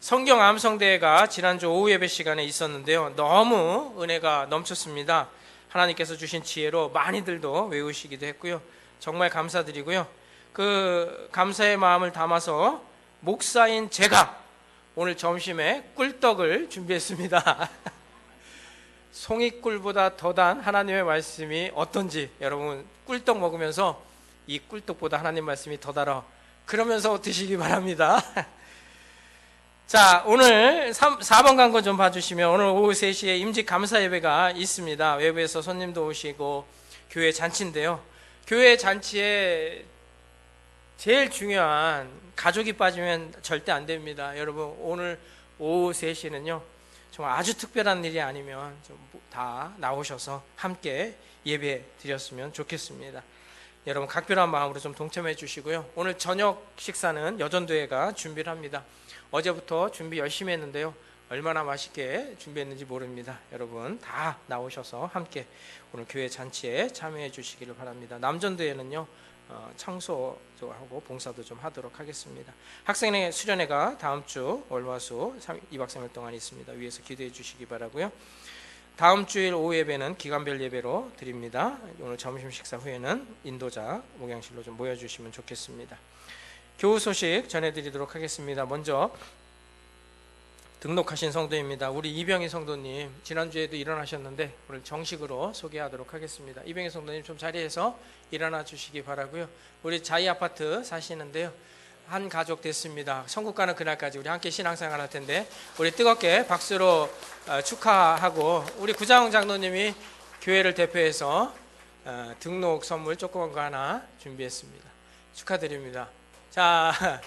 성경 암송대회가 지난주 오후 예배 시간에 있었는데요, 너무 은혜가 넘쳤습니다. 하나님께서 주신 지혜로 많이들도 외우시기도 했고요. 정말 감사드리고요. 그 감사의 마음을 담아서 목사인 제가 오늘 점심에 꿀떡을 준비했습니다. 송이꿀보다 더 단 하나님의 말씀이 어떤지 여러분 꿀떡 먹으면서 이 꿀떡보다 하나님 말씀이 더 달아 그러면서 드시기 바랍니다. 자, 오늘 4번 광고 좀 봐주시면 오늘 오후 3시에 임직 감사 예배가 있습니다. 외부에서 손님도 오시고 교회 잔치인데요. 교회 잔치에 제일 중요한 가족이 빠지면 절대 안 됩니다. 여러분 오늘 오후 3시는요 정말 아주 특별한 일이 아니면 좀 다 나오셔서 함께 예배 드렸으면 좋겠습니다. 여러분 각별한 마음으로 좀 동참해 주시고요. 오늘 저녁 식사는 여전도회가 준비를 합니다. 어제부터 준비 열심히 했는데요. 얼마나 맛있게 준비했는지 모릅니다. 여러분 다 나오셔서 함께 오늘 교회 잔치에 참여해 주시기를 바랍니다. 남전도회는요 청소도 하고 봉사도 좀 하도록 하겠습니다. 학생회 수련회가 다음 주 월화수 2박 3일 동안 있습니다. 위에서 기도해 주시기 바라고요. 다음 주일 오후 예배는 기간별 예배로 드립니다. 오늘 점심 식사 후에는 인도자 목양실로 좀 모여주시면 좋겠습니다. 교우 소식 전해드리도록 하겠습니다. 먼저 등록하신 성도입니다. 우리 이병희 성도님 지난주에도 일어나셨는데 오늘 정식으로 소개하도록 하겠습니다. 이병희 성도님 좀 자리에서 일어나 주시기 바라고요. 우리 자이 아파트 사시는데요. 한 가족 됐습니다. 천국 가는 그날까지 우리 함께 신앙생활 할 텐데 우리 뜨겁게 박수로 축하하고 우리 구자홍 장로님이 교회를 대표해서 등록 선물 조그만 거 하나 준비했습니다. 축하드립니다. 자,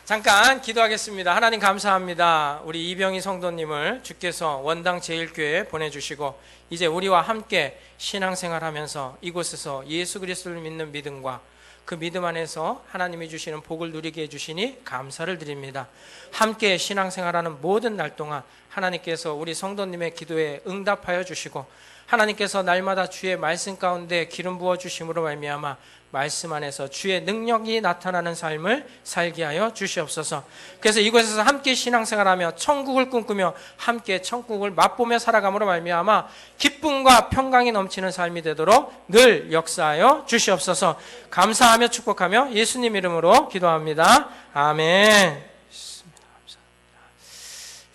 잠깐 기도하겠습니다. 하나님 감사합니다. 우리 이병희 성도님을 주께서 원당 제일교회에 보내주시고 이제 우리와 함께 신앙생활하면서 이곳에서 예수 그리스도를 믿는 믿음과 그 믿음 안에서 하나님이 주시는 복을 누리게 해주시니 감사를 드립니다. 함께 신앙생활하는 모든 날 동안 하나님께서 우리 성도님의 기도에 응답하여 주시고 하나님께서 날마다 주의 말씀 가운데 기름 부어 주심으로 말미암아 말씀 안에서 주의 능력이 나타나는 삶을 살게 하여 주시옵소서. 그래서 이곳에서 함께 신앙생활하며 천국을 꿈꾸며 함께 천국을 맛보며 살아감으로 말미암아 기쁨과 평강이 넘치는 삶이 되도록 늘 역사하여 주시옵소서. 감사하며 축복하며 예수님 이름으로 기도합니다. 아멘.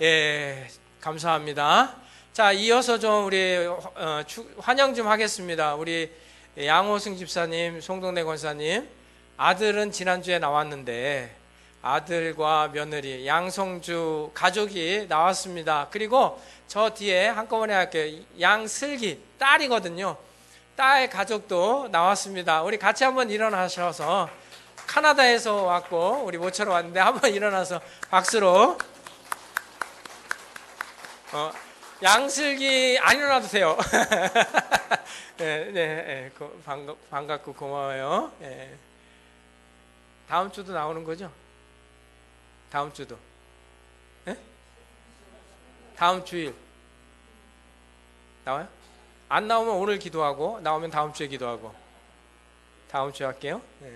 예, 감사합니다. 자, 이어서 좀 우리 환영 좀 하겠습니다. 우리 양호승 집사님, 송동래 권사님 아들은 지난주에 나왔는데 아들과 며느리 양성주 가족이 나왔습니다. 그리고 저 뒤에 한꺼번에 할게요. 양슬기 딸이거든요. 딸 가족도 나왔습니다. 우리 같이 한번 일어나셔서 카나다에서 왔고 우리 모처럼 왔는데 한번 일어나서 박수로 양슬기 안 일어나도 돼요. 네, 반갑고 고마워요. 네. 다음 주도 나오는 거죠? 다음 주도. 네? 다음 주일 나와요? 안 나오면 오늘 기도하고 나오면 다음 주에 기도하고 다음 주에 할게요. 네.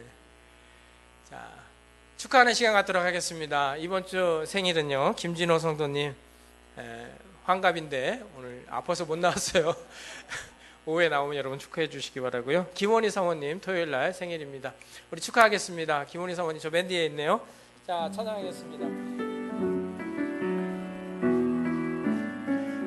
자, 축하하는 시간 갖도록 하겠습니다. 이번 주 생일은요 김진호 성도님 환갑인데 오늘 아파서 못 나왔어요. 오후에 나오면 여러분 축하해 주시기 바라고요. 김원희 사모님 토요일 날 생일입니다. 우리 축하하겠습니다. 김원희 사모님 저 맨 뒤에 있네요. 자, 찬양하겠습니다.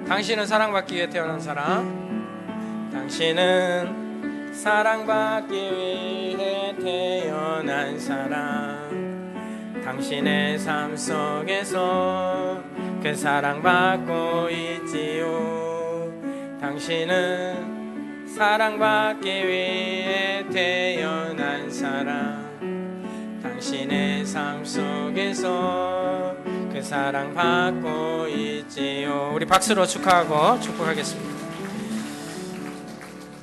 당신은 사랑받기 위해 태어난 사람. 당신은 사랑받기 위해 태어난 사람. 당신의 삶 속에서 그 사랑받고 있지요. 당신은 사랑받기 위해 태어난 사람. 당신의 삶 속에서 그 사랑받고 있지요. 우리 박수로 축하하고 축복하겠습니다.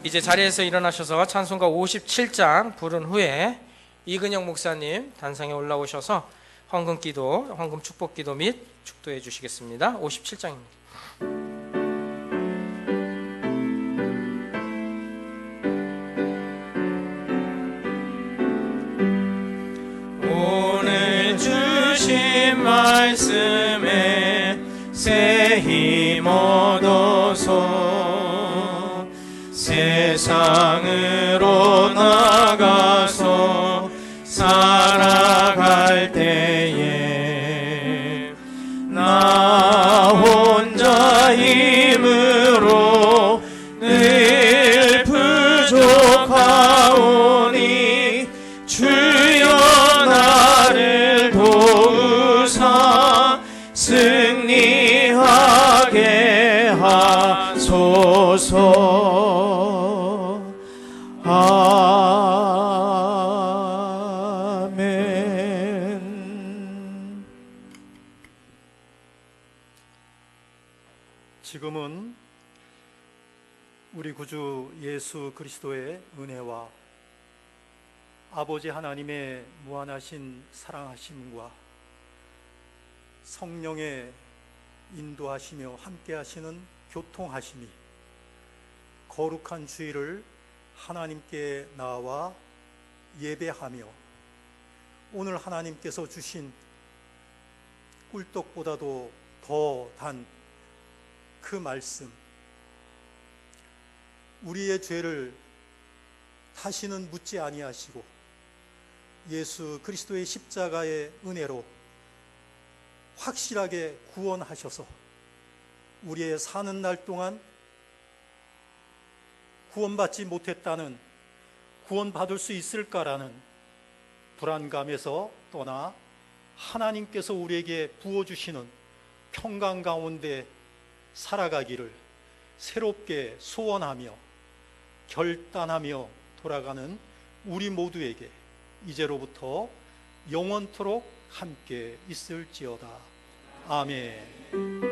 이제 자리에서 일어나셔서 찬송가 57장 부른 후에 이근영 목사님 단상에 올라오셔서 헌금 기도, 헌금 축복 기도 및 축도해 주시겠습니다. 57장입니다. 오늘 주신 말씀에 새 힘 얻어서 세상으로 나가서 살아갈 때에 나 혼자 하소서. 아멘. 지금은 우리 구주 예수 그리스도의 은혜와 아버지 하나님의 무한하신 사랑하심과 성령의 인도하시며 함께하시는 교통하심이 거룩한 주일을 하나님께 나와 예배하며 오늘 하나님께서 주신 꿀떡보다도 더 단 그 말씀, 우리의 죄를 다시는 묻지 아니하시고 예수 그리스도의 십자가의 은혜로 확실하게 구원하셔서 우리의 사는 날 동안 구원받지 못했다는, 구원받을 수 있을까라는 불안감에서 떠나 하나님께서 우리에게 부어주시는 평강 가운데 살아가기를 새롭게 소원하며 결단하며 돌아가는 우리 모두에게 이제로부터 영원토록 함께 있을지어다. 아멘.